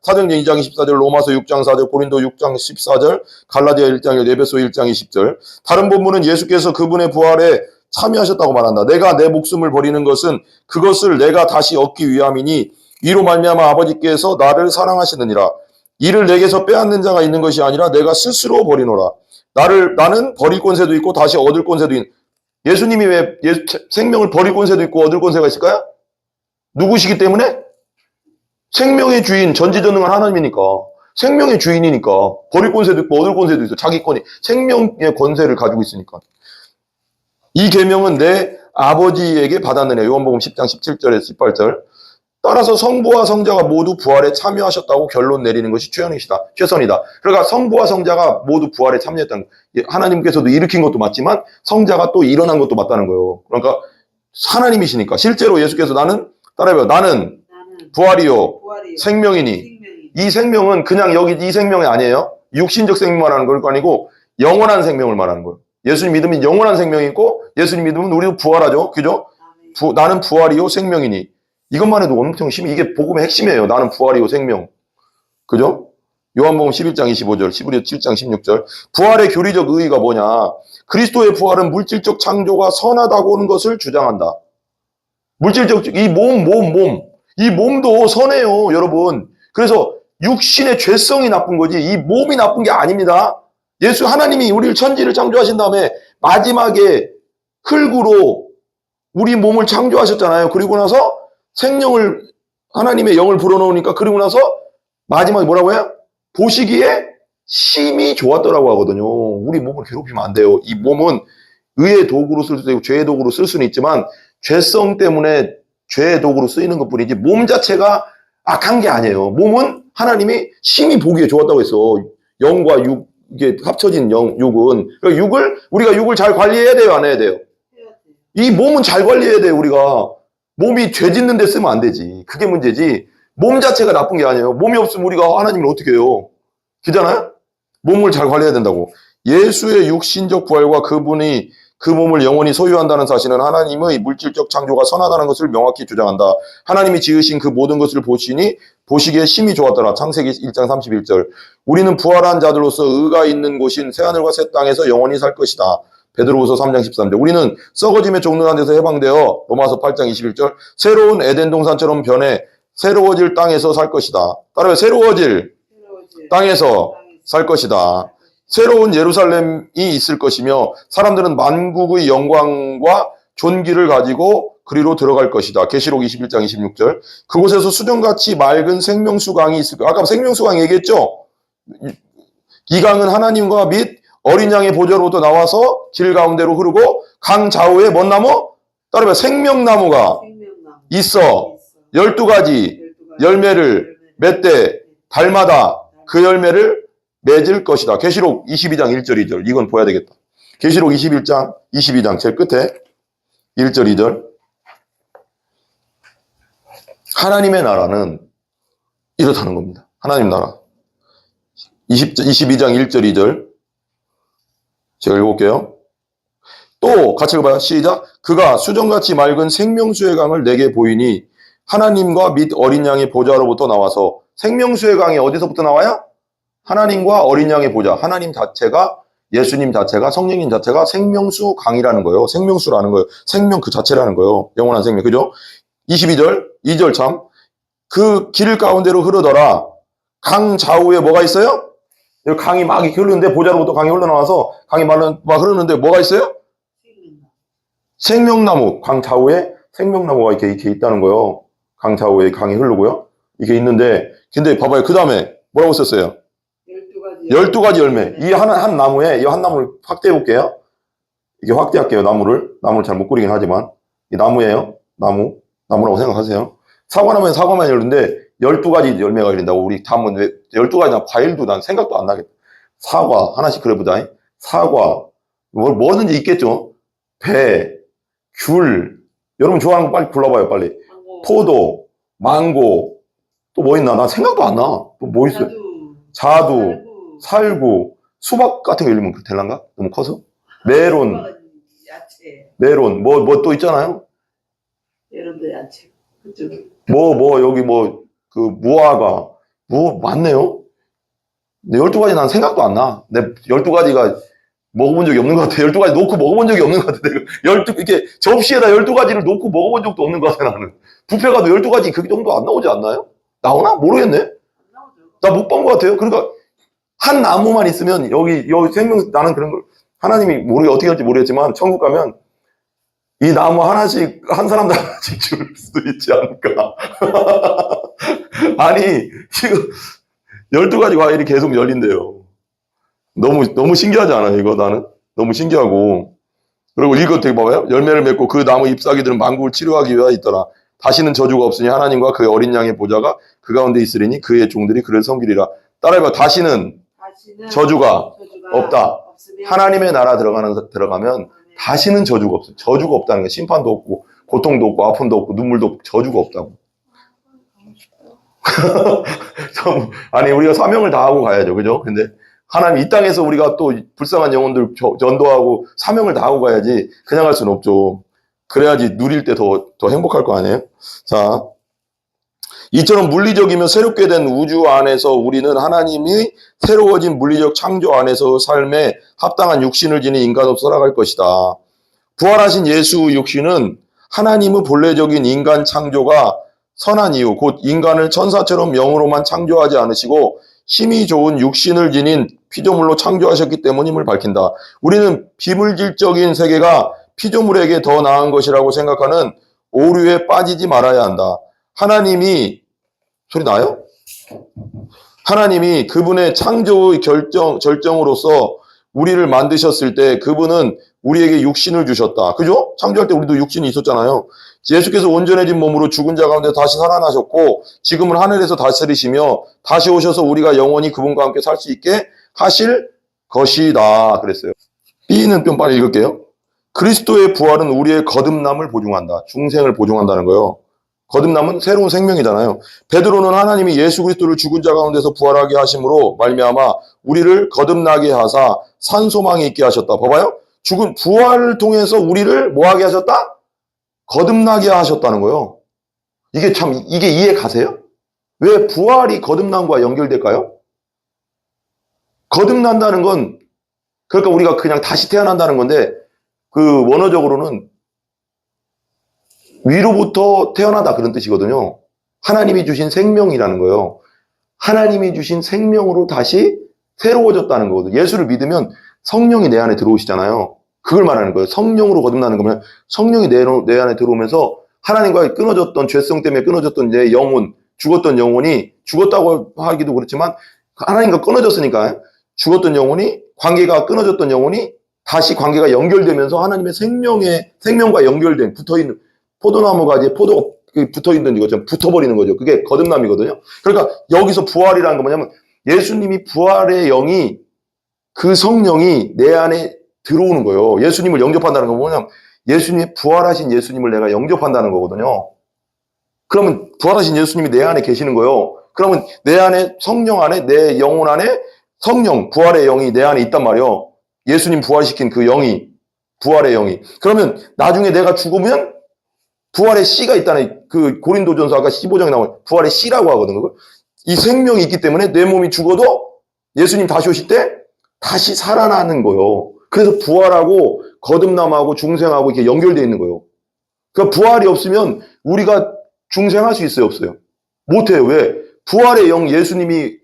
사도행전 2장 24절, 로마서 6장 4절, 고린도 6장 14절, 갈라디아 1장 1절, 에베소 1장 20절. 다른 본문은 예수께서 그분의 부활에 참여하셨다고 말한다. 내가 내 목숨을 버리는 것은 그것을 내가 다시 얻기 위함이니 이로 말미암아 아버지께서 나를 사랑하시느니라. 이를 내게서 빼앗는 자가 있는 것이 아니라 내가 스스로 버리노라. 나는 버릴 권세도 있고 다시 얻을 권세도 있는. 예수님이 왜 생명을 버릴 권세도 있고 얻을 권세가 있을까요? 누구시기 때문에? 생명의 주인, 전지전능한 하나님이니까. 생명의 주인이니까. 버릴 권세도 있고 얻을 권세도 있어. 자기 권이. 생명의 권세를 가지고 있으니까. 이 계명은 내 아버지에게 받았느냐. 요한복음 10장 17절에서 18절. 따라서 성부와 성자가 모두 부활에 참여하셨다고 결론 내리는 것이 최선이다. 그러니까 성부와 성자가 모두 부활에 참여했다는 거예요. 하나님께서도 일으킨 것도 맞지만 성자가 또 일어난 것도 맞다는 거예요. 그러니까 하나님이시니까. 실제로 예수께서 따라해봐요. 나는 부활이요 생명이니. 이 생명은 그냥 여기 이 생명이 아니에요. 육신적 생명 말하는 걸 아니고 영원한 생명을 말하는 거예요. 예수님 믿으면 영원한 생명이 있고 예수님 믿으면 우리도 부활하죠. 그죠? 나는 부활이요 생명이니. 이것만 해도 엄청 힘이, 이게 복음의 핵심이에요. 나는 부활이요 생명. 그죠? 요한복음 11장 25절, 7장 16절. 부활의 교리적 의의가 뭐냐? 그리스도의 부활은 물질적 창조가 선하다고 하는 것을 주장한다. 물질적, 이 이 몸도 선해요, 여러분. 그래서 육신의 죄성이 나쁜 거지, 이 몸이 나쁜 게 아닙니다. 하나님이 우리를 천지를 창조하신 다음에 마지막에 흙으로 우리 몸을 창조하셨잖아요. 그리고 나서 하나님의 영을 불어넣으니까, 그리고 나서 마지막에 뭐라고 해요? 보시기에 심히 좋았더라고 하거든요. 우리 몸을 괴롭히면 안 돼요. 이 몸은 의의 도구로 쓸 수도 있고 죄의 도구로 쓸 수는 있지만 죄성 때문에 죄의 도구로 쓰이는 것뿐이지 몸 자체가 악한 게 아니에요. 몸은 하나님이 심히 보기에 좋았다고 했어. 영과 육, 이게 합쳐진 육은. 그러니까 우리가 육을 잘 관리해야 돼요, 안 해야 돼요? 이 몸은 잘 관리해야 돼요, 우리가. 몸이 죄 짓는 데 쓰면 안 되지. 그게 문제지. 몸 자체가 나쁜 게 아니에요. 몸이 없으면 우리가 하나님을 어떻게 해요? 그잖아요? 몸을 잘 관리해야 된다고. 예수의 육신적 부활과 그분이 그 몸을 영원히 소유한다는 사실은 하나님의 물질적 창조가 선하다는 것을 명확히 주장한다. 하나님이 지으신 그 모든 것을 보시기에 심히 좋았더라. 창세기 1장 31절. 우리는 부활한 자들로서 의가 있는 곳인 새하늘과 새 땅에서 영원히 살 것이다. 베드로후서 3장 13절. 우리는 썩어짐의 종로한 데서 해방되어 로마서 8장 21절. 새로운 에덴 동산처럼 변해 새로워질 땅에서 살 것이다. 따라해, 새로워질 땅에서 살 것이다. 새로운 예루살렘이 있을 것이며 사람들은 만국의 영광과 존귀를 가지고 그리로 들어갈 것이다. 계시록 21장 26절. 그곳에서 수정같이 맑은 생명수강이 있을 거야. 아까 생명수강 얘기했죠? 이 강은 하나님과 및 어린 양의 보좌로부터 나와서 길 가운데로 흐르고 강 좌우에 뭔 나무? 따라해, 생명나무가 있어 12가지 열매를 맺되 달마다 그 열매를 맺을 것이다. 계시록 22장 1절 2절. 이건 보야 되겠다. 계시록 21장 22장 제일 끝에 1절 2절. 하나님의 나라는 이렇다는 겁니다. 하나님 나라. 22장 1절 2절. 제가 읽어볼게요. 또 같이 읽어봐요. 시작. 그가 수정같이 맑은 생명수의 강을 내게 보이니 하나님과 및 어린 양의 보좌로부터 나와서. 생명수의 강이 어디서부터 나와요? 하나님과 어린 양의 보좌. 하나님 자체가, 예수님 자체가, 성령님 자체가 생명수 강이라는 거예요. 생명수라는 거예요. 생명 그 자체라는 거예요. 영원한 생명. 그죠? 22절, 2절 참. 그 길 가운데로 흐르더라. 강 좌우에 뭐가 있어요? 여기 강이 막 이렇게 흐르는데, 보좌로부터 강이 흘러나와서 강이 막 흐르는데 뭐가 있어요? 생명나무. 강 좌우에 생명나무가 이렇게 있다는 거예요. 강 좌우에 강이 흐르고요. 이게 있는데, 근데 봐봐요. 그 다음에 뭐라고 썼어요? 12가지 열매. 이 한 나무에, 이 한 나무를 확대해 볼게요. 이게 확대할게요, 나무를. 나무를 잘 못 그리긴 하지만. 이 나무예요. 나무라고 생각하세요. 사과나무에 사과만 열는데 12가지 열매가 열린다고. 우리 다 한번 12가지나 과일도 난 생각도 안 나겠다. 사과, 하나씩 그려보자. 사과, 뭐든지 있겠죠. 배, 귤. 여러분 좋아하는 거 빨리 불러봐요, 빨리. 포도, 망고. 또 뭐 있나? 난 생각도 안 나. 또 뭐 있어요? 자두, 살구, 수박 같은 거 열리면 될란가? 너무 커서? 메론, 메론, 뭐 또 있잖아요? 메론도 야채. 그쪽. 여기 그 무화과, 많네요? 근데 12가지 난 생각도 안 나. 내 12가지가 먹어본 적이 없는 것 같아. 12가지 놓고 먹어본 적이 없는 것 같아. 이렇게 접시에다 12가지를 놓고 먹어본 적도 없는 것 같아, 나는. 뷔페 가도 12가지 그 정도 안 나오지 않나요? 나오나? 모르겠네? 나 못 본 것 같아요. 그러니까, 한 나무만 있으면, 여기 나는 그런 걸, 하나님이 어떻게 할지 모르겠지만, 천국 가면, 이 나무 하나씩, 한 사람당 하나씩 줄 수도 있지 않을까. 아니, 지금 12가지 과일이 계속 열린대요. 너무 신기하지 않아요, 이거 나는? 너무 신기하고. 그리고 이거 되게 봐봐요. 열매를 맺고 그 나무 잎사귀들은 만국을 치료하기 위하여 있더라. 다시는 저주가 없으니 하나님과 그의 어린 양의 보좌가 그 가운데 있으리니 그의 종들이 그를 섬기리라. 따라해봐. 다시는 저주가 없다. 없으면 하나님의 나라 들어가면 다시는 저주가 없어요. 저주가 없다는 거예요. 심판도 없고, 고통도 없고, 아픔도 없고, 눈물도 없고, 저주가 없다고. 아니, 우리가 사명을 다하고 가야죠. 그죠? 근데 하나님 이 땅에서 우리가 또 불쌍한 영혼들 전도하고 사명을 다하고 가야지 그냥 할 수는 없죠. 그래야지 누릴 때 더 행복할 거 아니에요? 자, 이처럼 물리적이며 새롭게 된 우주 안에서 우리는 하나님이 새로워진 물리적 창조 안에서 삶에 합당한 육신을 지닌 인간으로 살아갈 것이다. 부활하신 예수 육신은 하나님의 본래적인 인간 창조가 선한 이유, 곧 인간을 천사처럼 영으로만 창조하지 않으시고 힘이 좋은 육신을 지닌 피조물로 창조하셨기 때문임을 밝힌다. 우리는 비물질적인 세계가 피조물에게 더 나은 것이라고 생각하는 오류에 빠지지 말아야 한다. 하나님이, 소리 나요? 하나님이 그분의 창조의 절정으로서 우리를 만드셨을 때 그분은 우리에게 육신을 주셨다. 그죠? 창조할 때 우리도 육신이 있었잖아요. 예수께서 온전해진 몸으로 죽은 자 가운데 다시 살아나셨고 지금은 하늘에서 다스리시며 다시 오셔서 우리가 영원히 그분과 함께 살 수 있게 하실 것이다. 그랬어요. B는 좀 빨리 읽을게요. 그리스도의 부활은 우리의 거듭남을 보증한다. 중생을 보증한다는 거예요. 거듭남은 새로운 생명이잖아요. 베드로는 하나님이 예수 그리스도를 죽은 자 가운데서 부활하게 하심으로 말미암아 우리를 거듭나게 하사 산소망이 있게 하셨다. 봐봐요. 죽은 부활을 통해서 우리를 뭐하게 하셨다? 거듭나게 하셨다는 거예요. 이게 이해 가세요? 왜 부활이 거듭남과 연결될까요? 거듭난다는 건 그러니까 우리가 그냥 다시 태어난다는 건데 그 원어적으로는 위로부터 태어나다 그런 뜻이거든요. 하나님이 주신 생명이라는 거예요. 하나님이 주신 생명으로 다시 새로워졌다는 거거든요. 예수를 믿으면 성령이 내 안에 들어오시잖아요. 그걸 말하는 거예요. 성령으로 거듭나는 거면 성령이 내 안에 들어오면서 하나님과 끊어졌던 죄성 때문에 끊어졌던 내 영혼, 죽었던 영혼이 죽었다고 하기도 그렇지만 하나님과 끊어졌으니까 죽었던 영혼이 관계가 끊어졌던 영혼이 다시 관계가 연결되면서 하나님의 생명과 연결된 붙어있는 포도나무 가지에 포도가 붙어있는 것처럼 붙어버리는 거죠. 그게 거듭남이거든요. 그러니까 여기서 부활이라는 건 뭐냐면 예수님이 부활의 영이 그 성령이 내 안에 들어오는 거예요. 예수님을 영접한다는 건 뭐냐면 예수님이 부활하신 예수님을 내가 영접한다는 거거든요. 그러면 부활하신 예수님이 내 안에 계시는 거예요. 그러면 내 안에 성령 안에 내 영혼 안에 성령 부활의 영이 내 안에 있단 말이에요. 예수님 부활시킨 그 영이 부활의 영이. 그러면 나중에 내가 죽으면 부활의 씨가 있다는 그 고린도전서 아까 15장에 나오는 부활의 씨라고 하거든. 그걸. 이 생명이 있기 때문에 내 몸이 죽어도 예수님 다시 오실 때 다시 살아나는 거예요. 그래서 부활하고 거듭남하고 중생하고 이렇게 연결되어 있는 거예요. 그러니까 부활이 없으면 우리가 중생할 수 있어요, 없어요? 못해요. 왜? 부활의 영 예수님이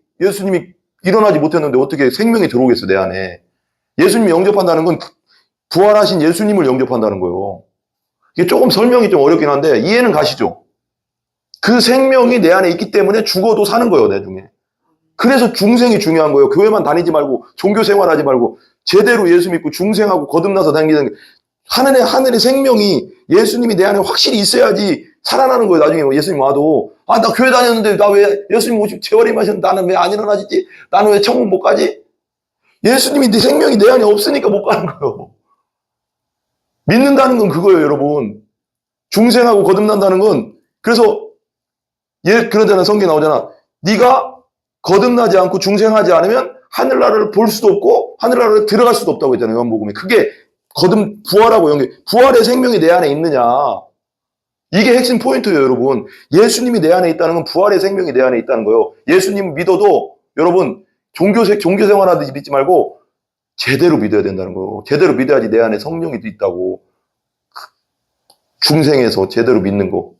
일어나지 못했는데 어떻게 생명이 들어오겠어, 내 안에. 예수님이 영접한다는 건 부활하신 예수님을 영접한다는 거예요. 이게 조금 설명이 좀 어렵긴 한데 이해는 가시죠? 그 생명이 내 안에 있기 때문에 죽어도 사는 거예요, 나중에. 그래서 중생이 중요한 거예요. 교회만 다니지 말고 종교 생활하지 말고 제대로 예수 믿고 중생하고 거듭나서 다니는 게 하늘의 생명이 예수님이 내 안에 확실히 있어야지 살아나는 거예요. 나중에 예수님 와도 나 교회 다녔는데 나 왜 예수님 오시고 재활임하셨는데 나는 왜 안 일어나지? 나는 왜 천국 못 가지? 예수님이 내 생명이 내 안에 없으니까 못 가는 거예요. 믿는다는 건 그거예요, 여러분. 중생하고 거듭난다는 건 그래서 그러잖아. 성경에 나오잖아. 네가 거듭나지 않고 중생하지 않으면 하늘나라를 볼 수도 없고 하늘나라를 들어갈 수도 없다고 했잖아요. 요한복음에. 그게 부활하고 연결. 부활의 생명이 내 안에 있느냐. 이게 핵심 포인트예요, 여러분. 예수님이 내 안에 있다는 건 부활의 생명이 내 안에 있다는 거예요. 예수님 믿어도 여러분 종교 생활하듯이 믿지 말고 제대로 믿어야 된다는 거예요. 제대로 믿어야지 내 안에 성령이 있다고. 중생에서 제대로 믿는 거.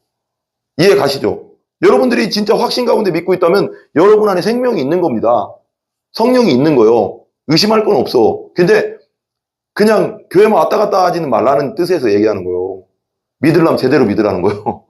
이해 가시죠? 여러분들이 진짜 확신 가운데 믿고 있다면 여러분 안에 생명이 있는 겁니다. 성령이 있는 거예요. 의심할 건 없어. 근데 그냥 교회만 왔다 갔다 하지는 말라는 뜻에서 얘기하는 거예요. 믿으려면 제대로 믿으라는 거예요.